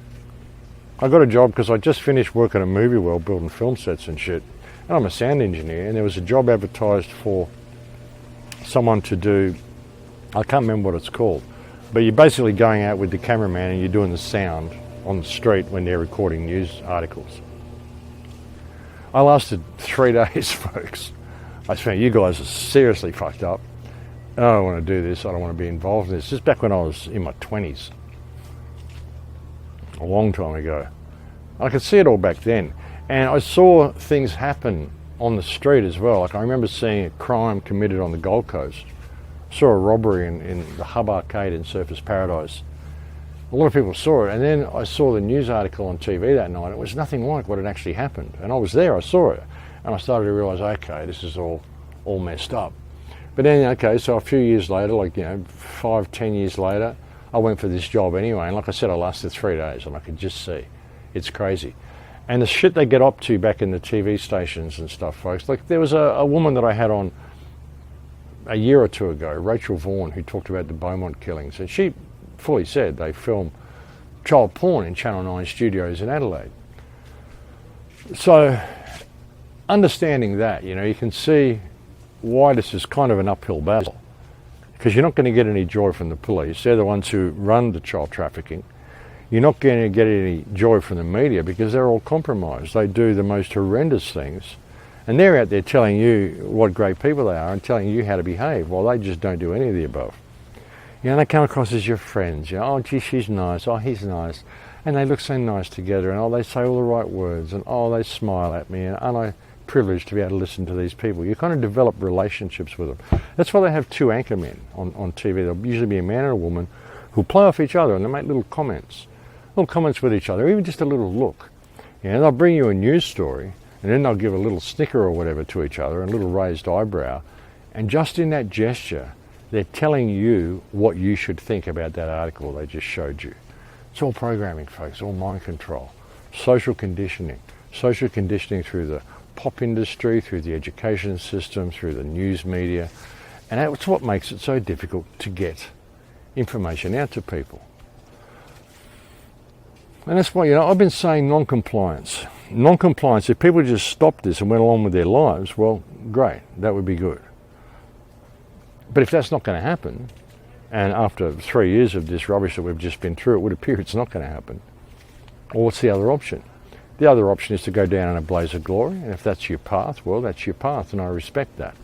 I got a job because I just finished working at a movie world building film sets and shit. And I'm a sound engineer, and there was a job advertised for someone to do, I can't remember what it's called, but you're basically going out with the cameraman and you're doing the sound on the street when they're recording news articles. I lasted 3 days, folks. I found you guys are seriously fucked up. I don't want to do this. I don't want to be involved in this. Just back when I was in my 20s. A long time ago. I could see it all back then. And I saw things happen on the street as well. Like I remember seeing a crime committed on the Gold Coast. I saw a robbery in the Hub Arcade in Surfers Paradise. A lot of people saw it, and then I saw the news article on TV that night. It was nothing like what had actually happened. And I was there, I saw it. And I started to realise, okay, this is all messed up. But then, okay, so a few years later, 5, 10 years later, I went for this job anyway. And like I said, I lasted 3 days, and I could just see. It's crazy. And the shit they get up to back in the TV stations and stuff, folks. Like there was a woman that I had on a year or two ago, Rachel Vaughan, who talked about the Beaumont killings. And she fully said they film child porn in Channel 9 studios in Adelaide. So understanding that, you can see why this is kind of an uphill battle. Because you're not going to get any joy from the police. They're the ones who run the child trafficking. You're not going to get any joy from the media because they're all compromised. They do the most horrendous things. And they're out there telling you what great people they are and telling you how to behave, while they just don't do any of the above. They come across as your friends. Oh, gee, she's nice. Oh, he's nice. And they look so nice together. And, they say all the right words. And, they smile at me. And aren't I privileged to be able to listen to these people? You kind of develop relationships with them. That's why they have two anchor men on TV. There'll usually be a man and a woman who play off each other, and they make little comments with each other, even just a little look. They'll bring you a news story, and then they'll give a little snicker or whatever to each other, and a little raised eyebrow. And just in that gesture, they're telling you what you should think about that article they just showed you. It's all programming, folks, all mind control. Social conditioning through the pop industry, through the education system, through the news media. And that's what makes it so difficult to get information out to people. And that's why, I've been saying non-compliance. Non-compliance, if people just stopped this and went along with their lives, well, great, that would be good. But if that's not going to happen, and after 3 years of this rubbish that we've just been through, it would appear it's not going to happen. Well, what's the other option? The other option is to go down in a blaze of glory, and if that's your path, well, that's your path, and I respect that.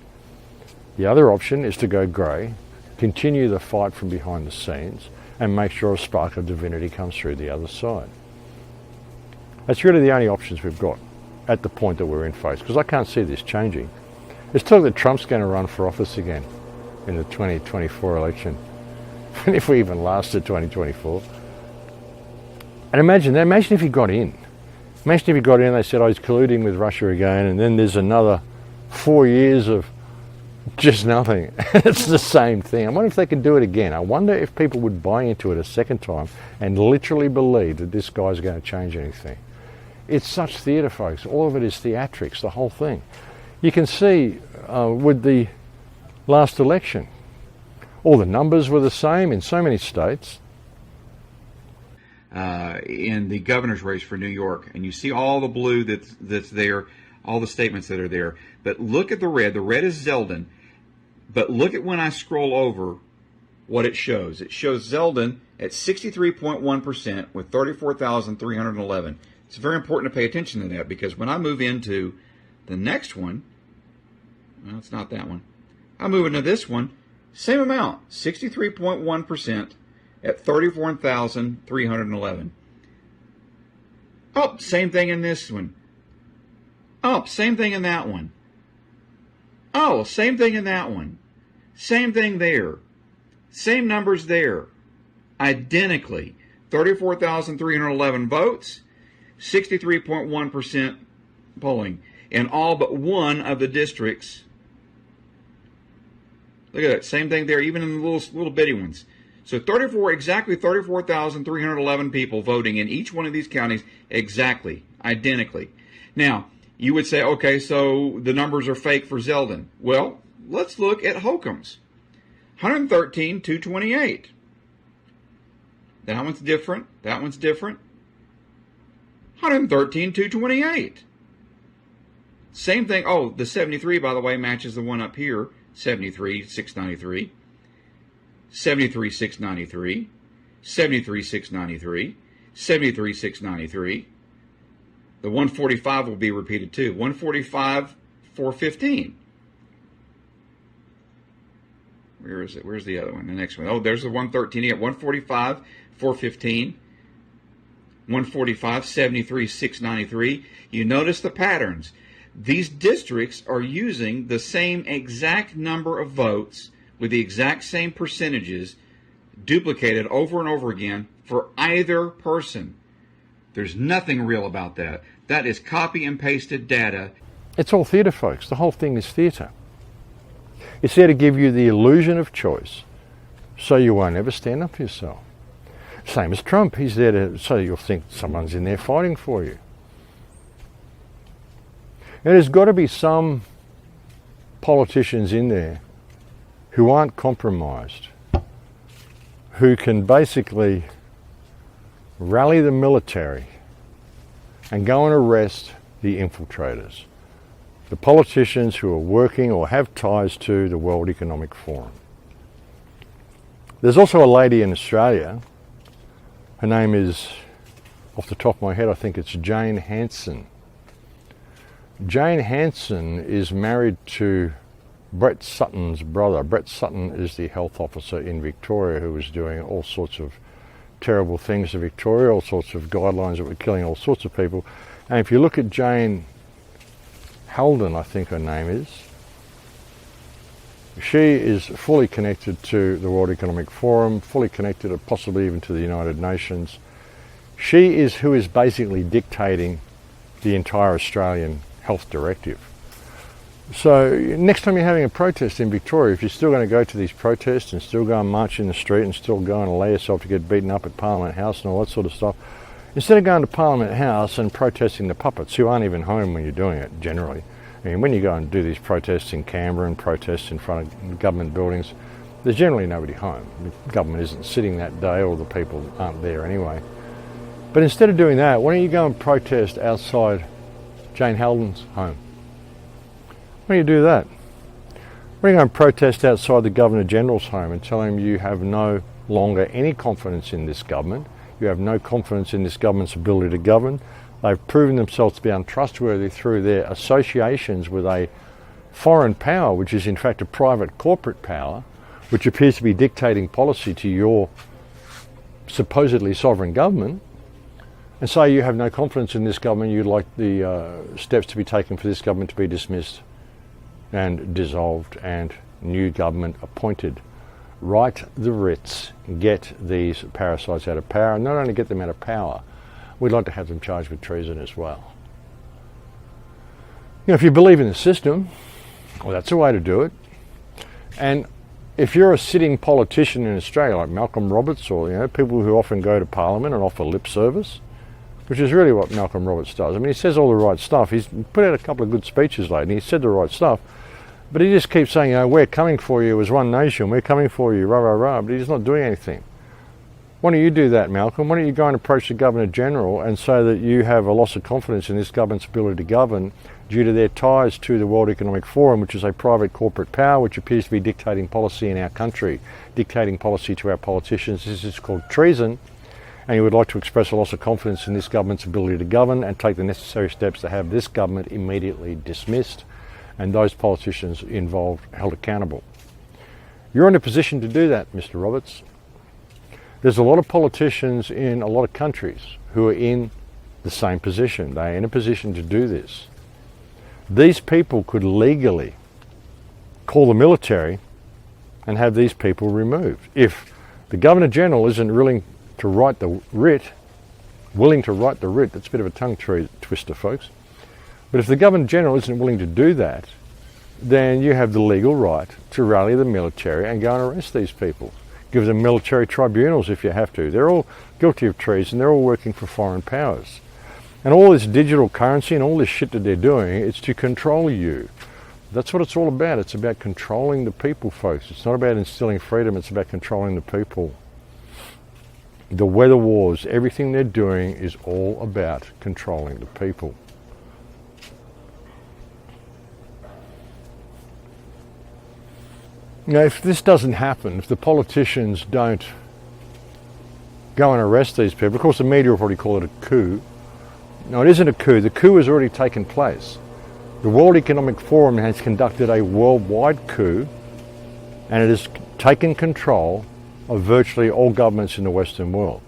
The other option is to go grey, continue the fight from behind the scenes, and make sure a spark of divinity comes through the other side. That's really the only options we've got at the point that we're in, folks, because I can't see this changing. There's talk that Trump's going to run for office again in the 2024 election, and if we even lasted 2024. And imagine if he got in. Imagine if he got in and they said, he's colluding with Russia again, and then there's another 4 years of just nothing. It's the same thing. I wonder if they could do it again. I wonder if people would buy into it a second time and literally believe that this guy's going to change anything. It's such theatre, folks. All of it is theatrics, the whole thing. You can see with the last election, all the numbers were the same in so many states. In the governor's race for New York, and you see all the blue that's there. all the statements that are there. But look at the red. The red is Zeldin. But look at when I scroll over what it shows. It shows Zeldin at 63.1% with 34,311. It's very important to pay attention to that, because when I move into the next one, well, it's not that one. I move into this one, same amount, 63.1% at 34,311. Oh, same thing in this one. Oh, same thing in that one. Oh, same thing in that one. Same thing there. Same numbers there. Identically. 34,311 votes, 63.1% polling in all but one of the districts. Look at that. Same thing there, even in the little bitty ones. So exactly 34,311 people voting in each one of these counties exactly, identically. Now, you would say, okay, so the numbers are fake for Zeldin. Well, let's look at Holcomb's. 113,228. That one's different. That one's different. 113,228. Same thing. Oh, the 73, by the way, matches the one up here. 73,693. 73,693. 73,693. 73,693. The 145 will be repeated too. 145, 415. Where is it? Where's the other one? The next one. Oh, there's the 113. You got 145, 415. 145, 73, 693. You notice the patterns. These districts are using the same exact number of votes with the exact same percentages duplicated over and over again for either person. There's nothing real about that. That is copy and pasted data. It's all theatre, folks. The whole thing is theatre. It's there to give you the illusion of choice, so you won't ever stand up for yourself. Same as Trump. He's there to, so you'll think someone's in there fighting for you. And there's got to be some politicians in there who aren't compromised, who can basically rally the military and go and arrest the infiltrators, the politicians who are working or have ties to the World Economic Forum. There's also a lady in Australia, her name is, off the top of my head, I think it's Jane Hanson. Jane Hanson is married to Brett Sutton's brother. Brett Sutton is the health officer in Victoria who was doing all sorts of terrible things to Victoria, all sorts of guidelines that were killing all sorts of people. And if you look at Jane Halden, I think her name is, she is fully connected to the World Economic Forum, fully connected possibly even to the United Nations. She is who is basically dictating the entire Australian health directive. So next time you're having a protest in Victoria, if you're still going to go to these protests and still go and march in the street and still go and allow yourself to get beaten up at Parliament House and all that sort of stuff, instead of going to Parliament House and protesting the puppets who aren't even home when you're doing it generally. I mean, when you go and do these protests in Canberra and protests in front of government buildings, there's generally nobody home. The government isn't sitting that day, or the people aren't there anyway. But instead of doing that, why don't you go and protest outside Jane Halden's home? Why don't you do that? Why don't you go and protest outside the Governor-General's home and tell him you have no longer any confidence in this government, you have no confidence in this government's ability to govern. They've proven themselves to be untrustworthy through their associations with a foreign power, which is in fact a private corporate power, which appears to be dictating policy to your supposedly sovereign government, and say you have no confidence in this government, you'd like the steps to be taken for this government to be dismissed and dissolved and new government appointed. Right the writs, get these parasites out of power, and not only get them out of power, we'd like to have them charged with treason as well. You know, if you believe in the system, well, that's a way to do it. And if you're a sitting politician in Australia, like Malcolm Roberts, or people who often go to Parliament and offer lip service, which is really what Malcolm Roberts does. I mean, he says all the right stuff. He's put out a couple of good speeches lately, and he said the right stuff. But he just keeps saying, we're coming for you as one nation, we're coming for you, rah, rah, rah, but he's not doing anything. Why don't you do that, Malcolm? Why don't you go and approach the Governor-General and say that you have a loss of confidence in this government's ability to govern, due to their ties to the World Economic Forum, which is a private corporate power which appears to be dictating policy in our country, dictating policy to our politicians. This is called treason, and he would like to express a loss of confidence in this government's ability to govern and take the necessary steps to have this government immediately dismissed and those politicians involved held accountable. You're in a position to do that, Mr. Roberts. There's a lot of politicians in a lot of countries who are in the same position. They're in a position to do this. These people could legally call the military and have these people removed. If the Governor-General isn't willing to write the writ, that's a bit of a tongue twister, folks, but if the Governor-General isn't willing to do that, then you have the legal right to rally the military and go and arrest these people. Give them military tribunals if you have to. They're all guilty of treason. They're all working for foreign powers. And all this digital currency and all this shit that they're doing, it's to control you. That's what it's all about. It's about controlling the people, folks. It's not about instilling freedom. It's about controlling the people. The weather wars, everything they're doing is all about controlling the people. Now, if this doesn't happen, if the politicians don't go and arrest these people, of course the media will probably call it a coup. No, it isn't a coup. The coup has already taken place. The World Economic Forum has conducted a worldwide coup, and it has taken control of virtually all governments in the Western world.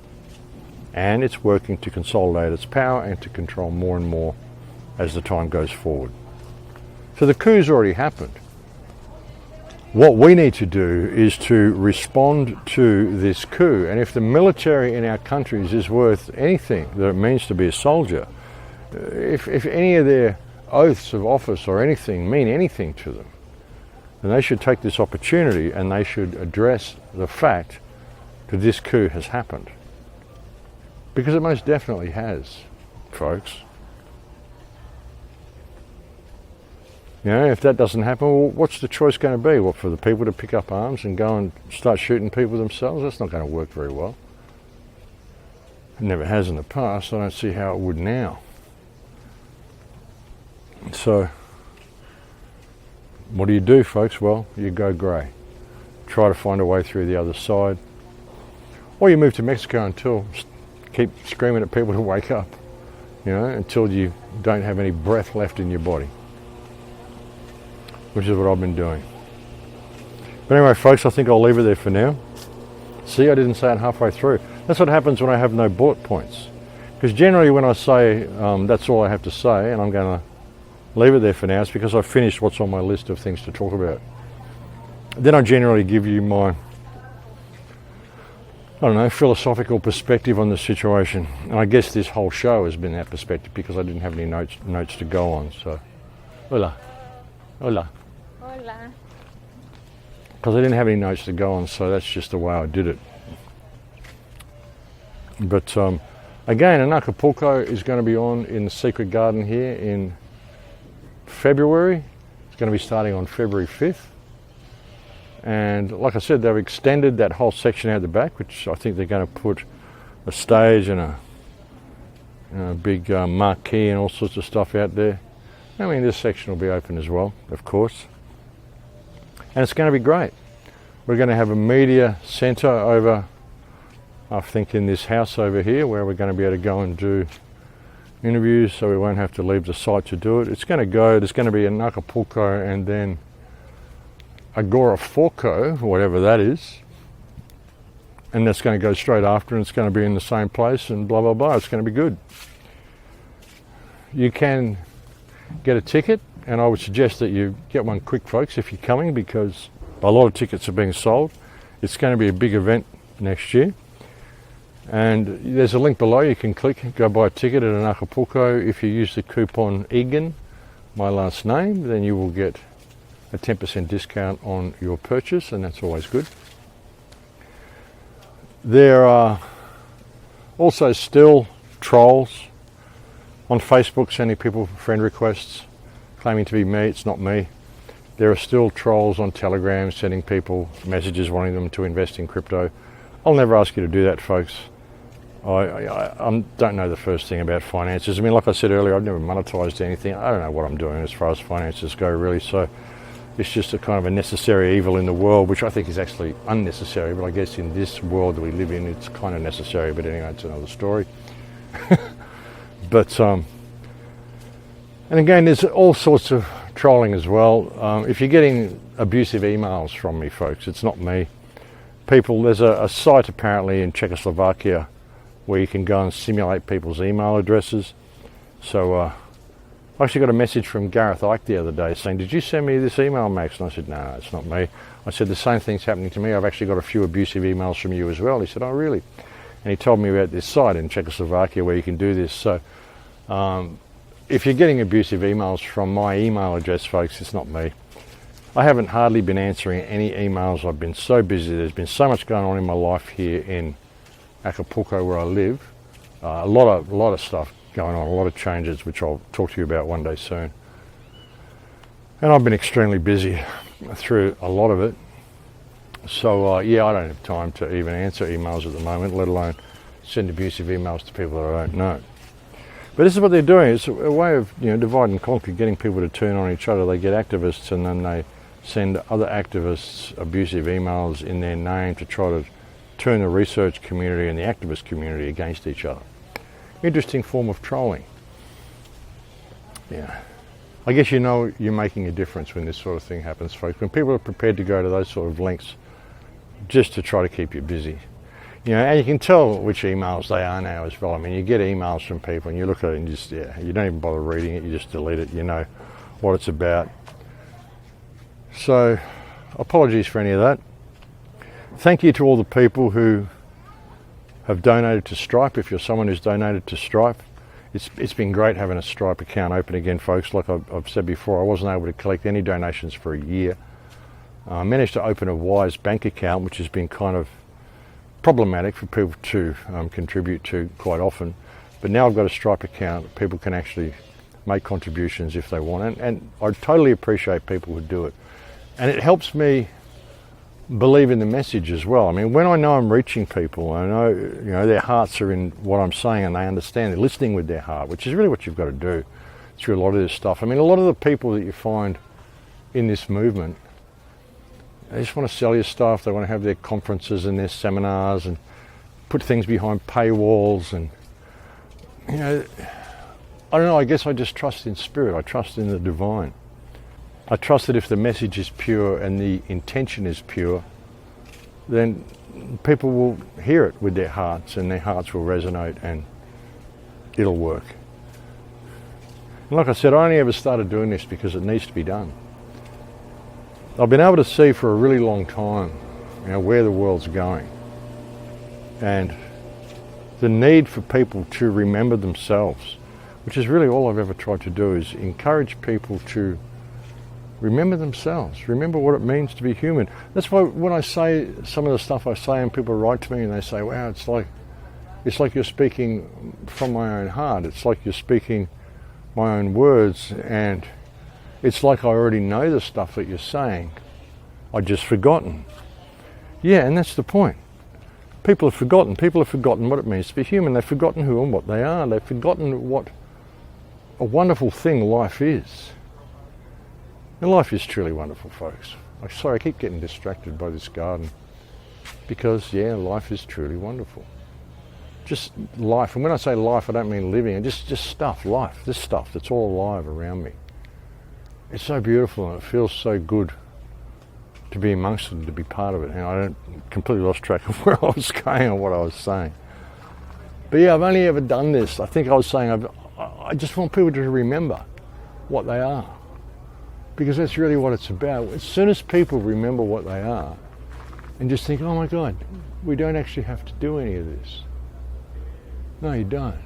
And it's working to consolidate its power and to control more and more as the time goes forward. So the coup's already happened. What we need to do is to respond to this coup. And if the military in our countries is worth anything that it means to be a soldier, if any of their oaths of office or anything mean anything to them, then they should take this opportunity and they should address the fact that this coup has happened. Because it most definitely has, folks. You know, if that doesn't happen, well, what's the choice going to be? What, for the people to pick up arms and go and start shooting people themselves? That's not going to work very well. It never has in the past. I don't see how it would now. So, what do, folks? Well, you go grey. Try to find a way through the other side. Or you move to Mexico until keep screaming at people to wake up, you know, until you don't have any breath left in your body. Which is what I've been doing. But anyway, folks, I think I'll leave it there for now. See, I didn't say it halfway through. That's what happens when I have no bullet points. Because generally when I say that's all I have to say, and I'm going to leave it there for now, it's because I've finished what's on my list of things to talk about. Then I generally give you my, I don't know, philosophical perspective on the situation. And I guess this whole show has been that perspective because I didn't have any notes to go on. So, hola. Hola. Hola. Because I didn't have any notes to go on, so that's just the way I did it. But again, an Acapulco is going to be on in the Secret Garden here in February. It's going to be starting on February 5th. And like I said, they've extended that whole section out the back, which I think they're going to put a stage and a big marquee and all sorts of stuff out there. I mean, this section will be open as well, of course. And it's going to be great. We're going to have a media centre over, I think, in this house over here, where we're going to be able to go and do interviews, so we won't have to leave the site to do it. It's going to go, there's going to be an Acapulco and then Agoraphobia, whatever that is. And that's going to go straight after, and it's going to be in the same place and blah, blah, blah. It's going to be good. You can get a ticket, and I would suggest that you get one quick, folks, if you're coming, because a lot of tickets are being sold. It's going to be a big event next year, and there's a link below. You can click, go buy a ticket at an Acapulco. If you use the coupon Igan, my last name, then you will get a 10% discount on your purchase, and that's always good. There are also still trolls on Facebook sending people friend requests, claiming to be me. It's not me. There are still trolls on Telegram sending people messages wanting them to invest in crypto. I'll never ask you to do that, folks. I don't know the first thing about finances. I mean, like I said earlier, I've never monetised anything. I don't know what I'm doing as far as finances go, really. So it's just a kind of a necessary evil in the world, which I think is actually unnecessary. But I guess in this world that we live in, it's kind of necessary. But anyway, it's another story. But and again, there's all sorts of trolling as well. If you're getting abusive emails from me, folks, it's not me. People, there's a site apparently in Czechoslovakia where you can go and simulate people's email addresses. So I actually got a message from Gareth Icke the other day saying, "Did you send me this email, Max?" And I said, "No, it's not me." I said, "The same thing's happening to me. I've actually got a few abusive emails from you as well." He said, "Oh, really?" And he told me about this site in Czechoslovakia where you can do this. So if you're getting abusive emails from my email address, folks, it's not me. I haven't hardly been answering any emails. I've been so busy. There's been so much going on in my life here in Acapulco where I live. A lot of stuff going on, a lot of changes, which I'll talk to you about one day soon. And I've been extremely busy through a lot of it. So yeah, I don't have time to even answer emails at the moment, let alone send abusive emails to people that I don't know. But this is what they're doing. It's a way of, divide and conquer, getting people to turn on each other. They get activists and then they send other activists abusive emails in their name to try to turn the research community and the activist community against each other. Interesting form of trolling. Yeah. I guess you're making a difference when this sort of thing happens, folks. When people are prepared to go to those sort of lengths just to try to keep you busy. And you can tell which emails they are now as well. I mean, you get emails from people and you look at it and you don't even bother reading it, you just delete it, you know what it's about. So, apologies for any of that. Thank you to all the people who have donated to Stripe. If you're someone who's donated to Stripe, it's been great having a Stripe account open again, folks. Like I've said before, I wasn't able to collect any donations for a year. I managed to open a Wise bank account, which has been kind of problematic for people to contribute to quite often. But now I've got a Stripe account, people can actually make contributions if they want. And I totally appreciate people who do it. And it helps me believe in the message as well. I mean, when I know I'm reaching people, I know their hearts are in what I'm saying and they understand, they're listening with their heart, which is really what you've got to do through a lot of this stuff. I mean, a lot of the people that you find in this movement, they just want to sell you stuff. They want to have their conferences and their seminars and put things behind paywalls. And, I don't know, I guess I just trust in spirit. I trust in the divine. I trust that if the message is pure and the intention is pure, then people will hear it with their hearts and their hearts will resonate and it'll work. And like I said, I only ever started doing this because it needs to be done. I've been able to see for a really long time, where the world's going. And the need for people to remember themselves, which is really all I've ever tried to do, is encourage people to remember themselves, remember what it means to be human. That's why when I say some of the stuff I say and people write to me and they say, wow, it's like you're speaking from my own heart. It's like you're speaking my own words, and it's like I already know the stuff that you're saying. I've just forgotten. Yeah, and that's the point. People have forgotten. People have forgotten what it means to be human. They've forgotten who and what they are. They've forgotten what a wonderful thing life is. And life is truly wonderful, folks. I'm sorry, I keep getting distracted by this garden. Because, yeah, life is truly wonderful. Just life. And when I say life, I don't mean living. Just stuff, life. This stuff that's all alive around me. It's so beautiful and it feels so good to be amongst it and to be part of it. And I don't completely lost track of where I was going or what I was saying. But yeah, I've only ever done this. I think I was saying I just want people to remember what they are. Because that's really what it's about. As soon as people remember what they are and just think, oh my God, we don't actually have to do any of this. No, you don't.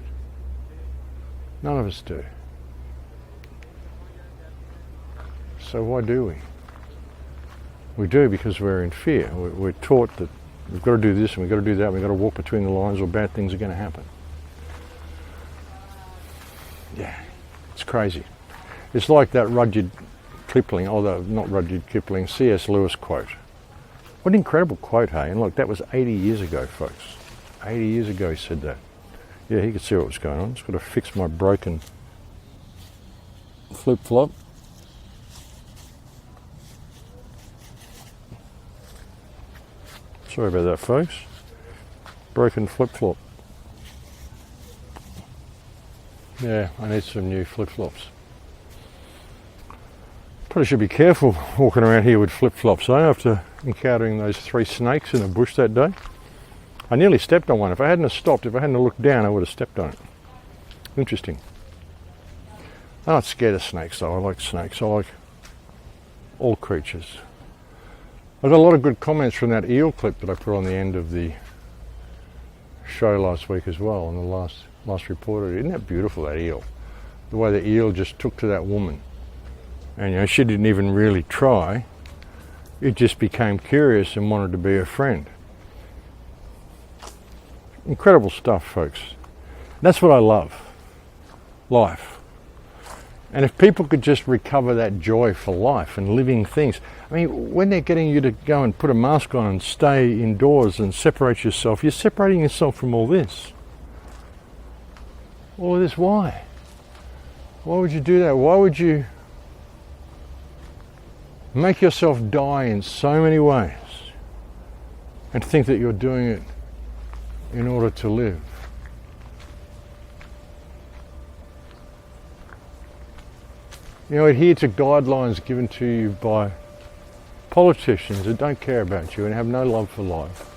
None of us do. So why do we? We do because we're in fear. We're taught that we've got to do this and we've got to do that, and we've got to walk between the lines or bad things are going to happen. Yeah, it's crazy. It's like that Rudyard Kipling, not Rudyard Kipling, C.S. Lewis quote. What an incredible quote, hey? And look, that was 80 years ago, folks. 80 years ago he said that. Yeah, he could see what was going on. Just got to fix my broken flip-flop. Sorry about that, folks. Broken flip-flop. Yeah, I need some new flip-flops. Probably should be careful walking around here with flip-flops, after encountering those 3 snakes in the bush that day. I nearly stepped on one. If I hadn't have stopped, if I hadn't looked down, I would have stepped on it. Interesting. I'm not scared of snakes though. I like snakes. I like all creatures. I got a lot of good comments from that eel clip that I put on the end of the show last week as well, on the last reporter. Isn't that beautiful, that eel? The way the eel just took to that woman. And she didn't even really try. It just became curious and wanted to be a friend. Incredible stuff, folks. That's what I love. Life. And if people could just recover that joy for life and living things. I mean, when they're getting you to go and put a mask on and stay indoors and separate yourself, you're separating yourself from all this. All of this, why? Why would you do that? Why would you make yourself die in so many ways and think that you're doing it in order to live? Adhere to guidelines given to you by politicians that don't care about you and have no love for life,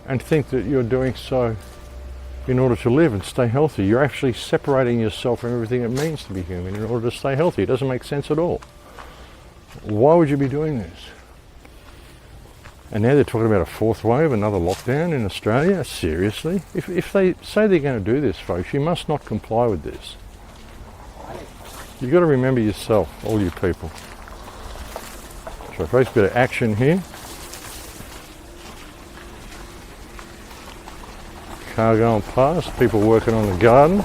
and think that you're doing so in order to live and stay healthy. You're actually separating yourself from everything it means to be human in order to stay healthy. It doesn't make sense at all. Why would you be doing this? And now they're talking about a 4th wave, another lockdown in Australia. Seriously? If they say they're going to do this, folks, you must not comply with this. You've got to remember yourself, all you people. So folks, a bit of action here. Car going past, people working on the garden.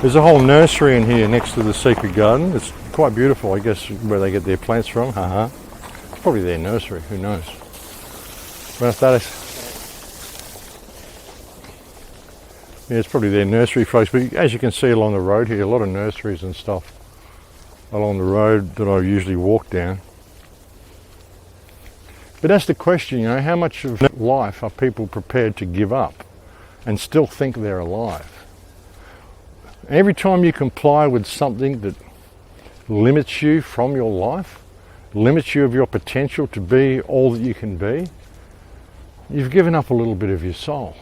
There's a whole nursery in here next to the secret garden. It's quite beautiful, I guess, where they get their plants from. It's probably their nursery, who knows. Buenas tardes. Yeah, it's probably their nursery, folks, but as you can see along the road here, a lot of nurseries and stuff along the road that I usually walk down. But that's the question, how much of life are people prepared to give up and still think they're alive? Every time you comply with something that limits you from your life, limits you of your potential to be all that you can be, you've given up a little bit of your soul.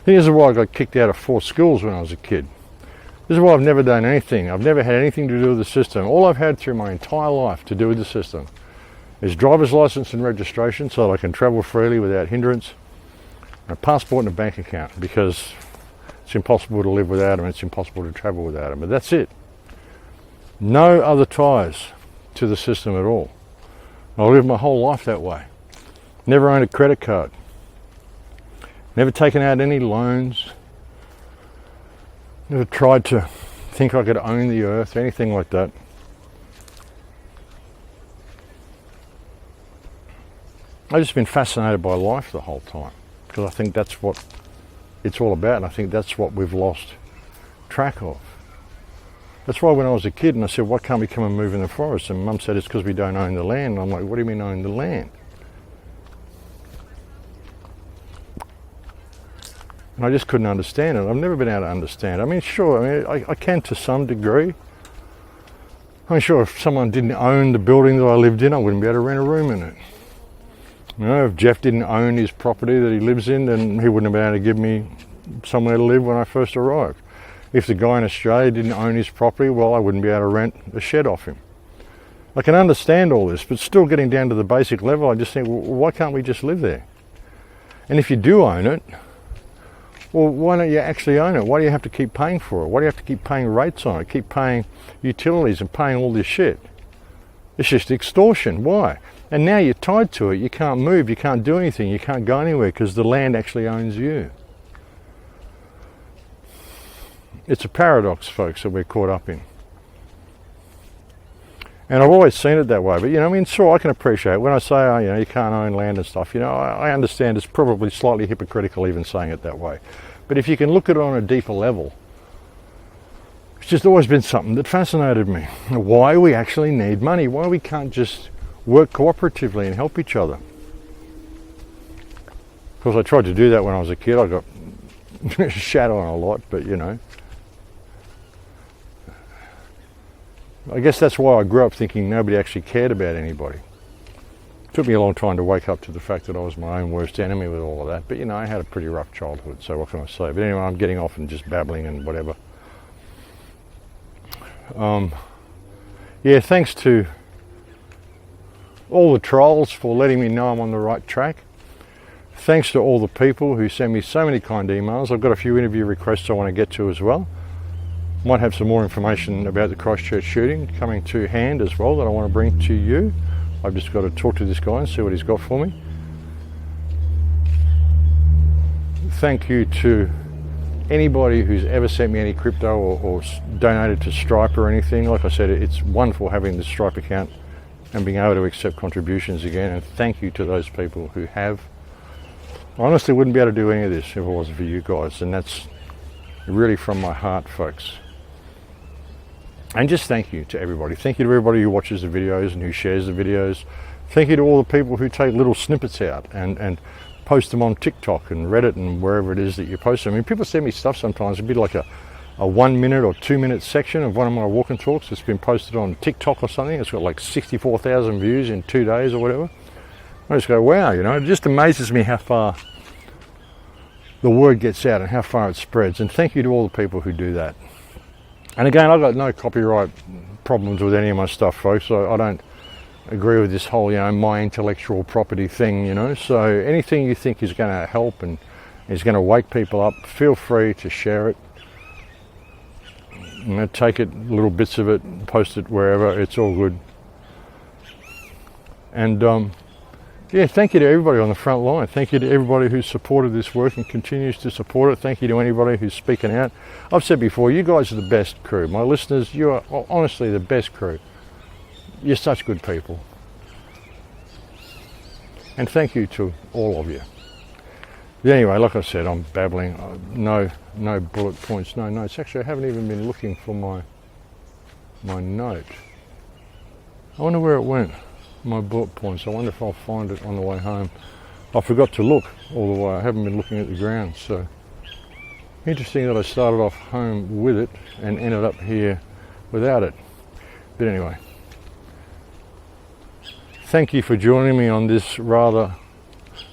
This is why I got kicked out of 4 schools when I was a kid. This is why I've never done anything. I've never had anything to do with the system. All I've had through my entire life to do with the system is driver's license and registration so that I can travel freely without hindrance, and a passport and a bank account, because it's impossible to live without them, it's impossible to travel without them. But that's it. No other ties to the system at all. I lived my whole life that way. Never owned a credit card. Never taken out any loans. Never tried to think I could own the earth, anything like that. I've just been fascinated by life the whole time, because I think that's what it's all about, and I think that's what we've lost track of. That's why when I was a kid and I said, why can't we come and move in the forest? And Mum said, it's because we don't own the land. And I'm like, what do you mean own the land? And I just couldn't understand it. I've never been able to understand. I mean, sure, I can to some degree. I'm sure if someone didn't own the building that I lived in, I wouldn't be able to rent a room in it. If Jeff didn't own his property that he lives in, then he wouldn't have been able to give me somewhere to live when I first arrived. If the guy in Australia didn't own his property, well, I wouldn't be able to rent a shed off him. I can understand all this, but still getting down to the basic level, I just think, well, why can't we just live there? And if you do own it, well, why don't you actually own it? Why do you have to keep paying for it? Why do you have to keep paying rates on it, keep paying utilities and paying all this shit? It's just extortion. Why? And now you're tied to it. You can't move, you can't do anything, you can't go anywhere because the land actually owns you. It's a paradox, folks, that we're caught up in. And I've always seen it that way. But, you know, I mean, sure, I can appreciate when I say, oh, you know, you can't own land and stuff, you know, I understand it's probably slightly hypocritical even saying it that way. But if you can look at it on a deeper level, it's just always been something that fascinated me. Why we actually need money, why we can't just work cooperatively and help each other. Of course, I tried to do that when I was a kid. I got shat on a lot, but, you know. I guess that's why I grew up thinking nobody actually cared about anybody. It took me a long time to wake up to the fact that I was my own worst enemy with all of that. But, you know, I had a pretty rough childhood, so what can I say? But anyway, I'm getting off and just babbling and whatever. Yeah, thanks to all the trolls for letting me know I'm on the right track. Thanks to all the people who send me so many kind emails. I've got a few interview requests I want to get to as well. Might have some more information about the Christchurch shooting coming to hand as well that I want to bring to you. I've just got to talk to this guy and see what he's got for me. Thank you to anybody who's ever sent me any crypto or donated to Stripe or anything. Like I said, it's wonderful having the Stripe account and being able to accept contributions again. And thank you to those people who have. I honestly wouldn't be able to do any of this if it wasn't for you guys. And that's really from my heart, folks. And just thank you to everybody. Thank you to everybody who watches the videos and who shares the videos. Thank you to all the people who take little snippets out and post them on TikTok and Reddit and wherever it is that you post them. I mean, people send me stuff sometimes. It'd be like a 1 minute or 2 minute section of one of my walk and talks that's been posted on TikTok or something. It's got like 64,000 views in 2 days or whatever. I just go, wow, you know, it just amazes me how far the word gets out and how far it spreads. And thank you to all the people who do that. And again, I've got no copyright problems with any of my stuff, folks. I don't agree with this whole, you know, my intellectual property thing, you know. So anything you think is going to help and is going to wake people up, feel free to share it. You know, take it, little bits of it, and post it wherever. It's all good. And yeah, thank you to everybody on the front line. Thank you to everybody who's supported this work and continues to support it. Thank you to anybody who's speaking out. I've said before, you guys are the best crew. My listeners, you are honestly the best crew. You're such good people. And thank you to all of you. But anyway, like I said, I'm babbling. No bullet points, no notes. Actually, I haven't even been looking for my note. I wonder where it went. My bullet points. I wonder if I'll find it on the way home. I forgot to look all the way. I haven't been looking at the ground. So interesting that I started off home with it and ended up here without it. But anyway, thank you for joining me on this rather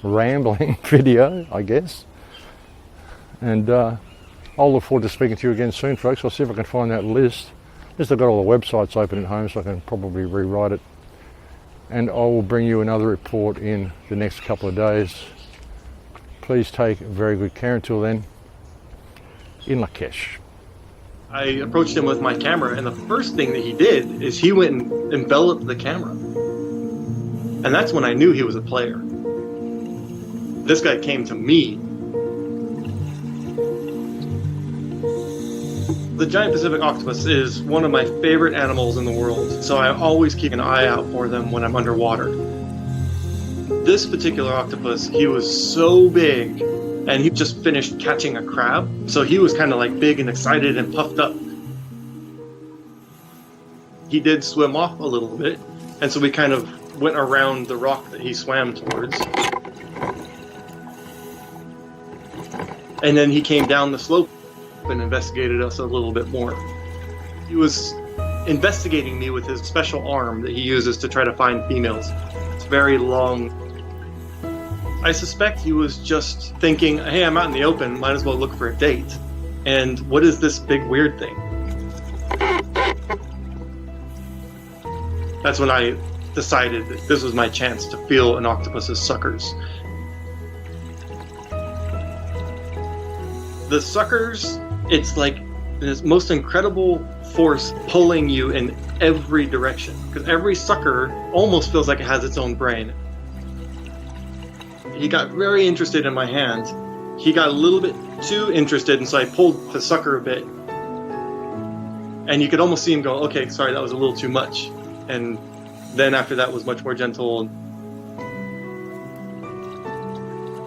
rambling video, I guess. And I'll look forward to speaking to you again soon, folks. I'll see if I can find that list. At least I've got all the websites open at home, so I can probably rewrite it. And I will bring you another report in the next couple of days. Please take very good care until then. In Lakesh. I approached him with my camera, and the first thing that he did is he went and enveloped the camera. And that's when I knew he was a player. This guy came to me. The giant Pacific octopus is one of my favorite animals in the world, so I always keep an eye out for them when I'm underwater. This particular octopus, he was so big, and he just finished catching a crab, so he was kind of like big and excited and puffed up. He did swim off a little bit, and so we kind of went around the rock that he swam towards. And then he came down the slope and investigated us a little bit more. He was investigating me with his special arm that he uses to try to find females. It's very long. I suspect he was just thinking, hey, I'm out in the open, might as well look for a date. And what is this big weird thing? That's when I decided that this was my chance to feel an octopus's suckers. The suckers, it's like this most incredible force pulling you in every direction. Because every sucker almost feels like it has its own brain. He got very interested in my hand. He got a little bit too interested, and so I pulled the sucker a bit. And you could almost see him go, okay, sorry, that was a little too much. And then after that was much more gentle.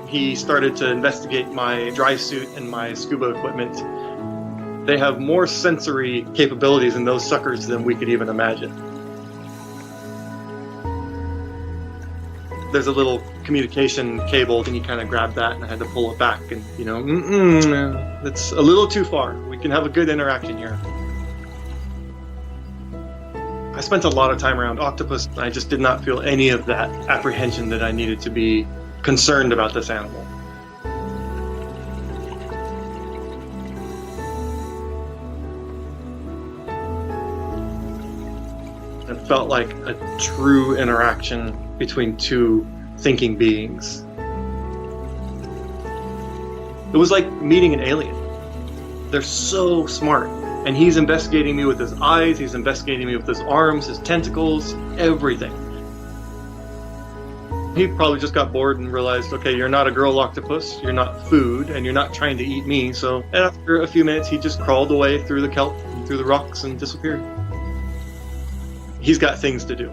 He started to investigate my dry suit and my scuba equipment. They have more sensory capabilities in those suckers than we could even imagine. There's a little communication cable, and you kind of grab that, and I had to pull it back, and it's a little too far. We can have a good interaction here. I spent a lot of time around octopus. I just did not feel any of that apprehension that I needed to be concerned about this animal. It felt like a true interaction between two thinking beings. It was like meeting an alien. They're so smart. And he's investigating me with his eyes, he's investigating me with his arms, his tentacles, everything. He probably just got bored and realized, okay, you're not a girl octopus, you're not food, and you're not trying to eat me. So after a few minutes, he just crawled away through the kelp and through the rocks and disappeared. He's got things to do.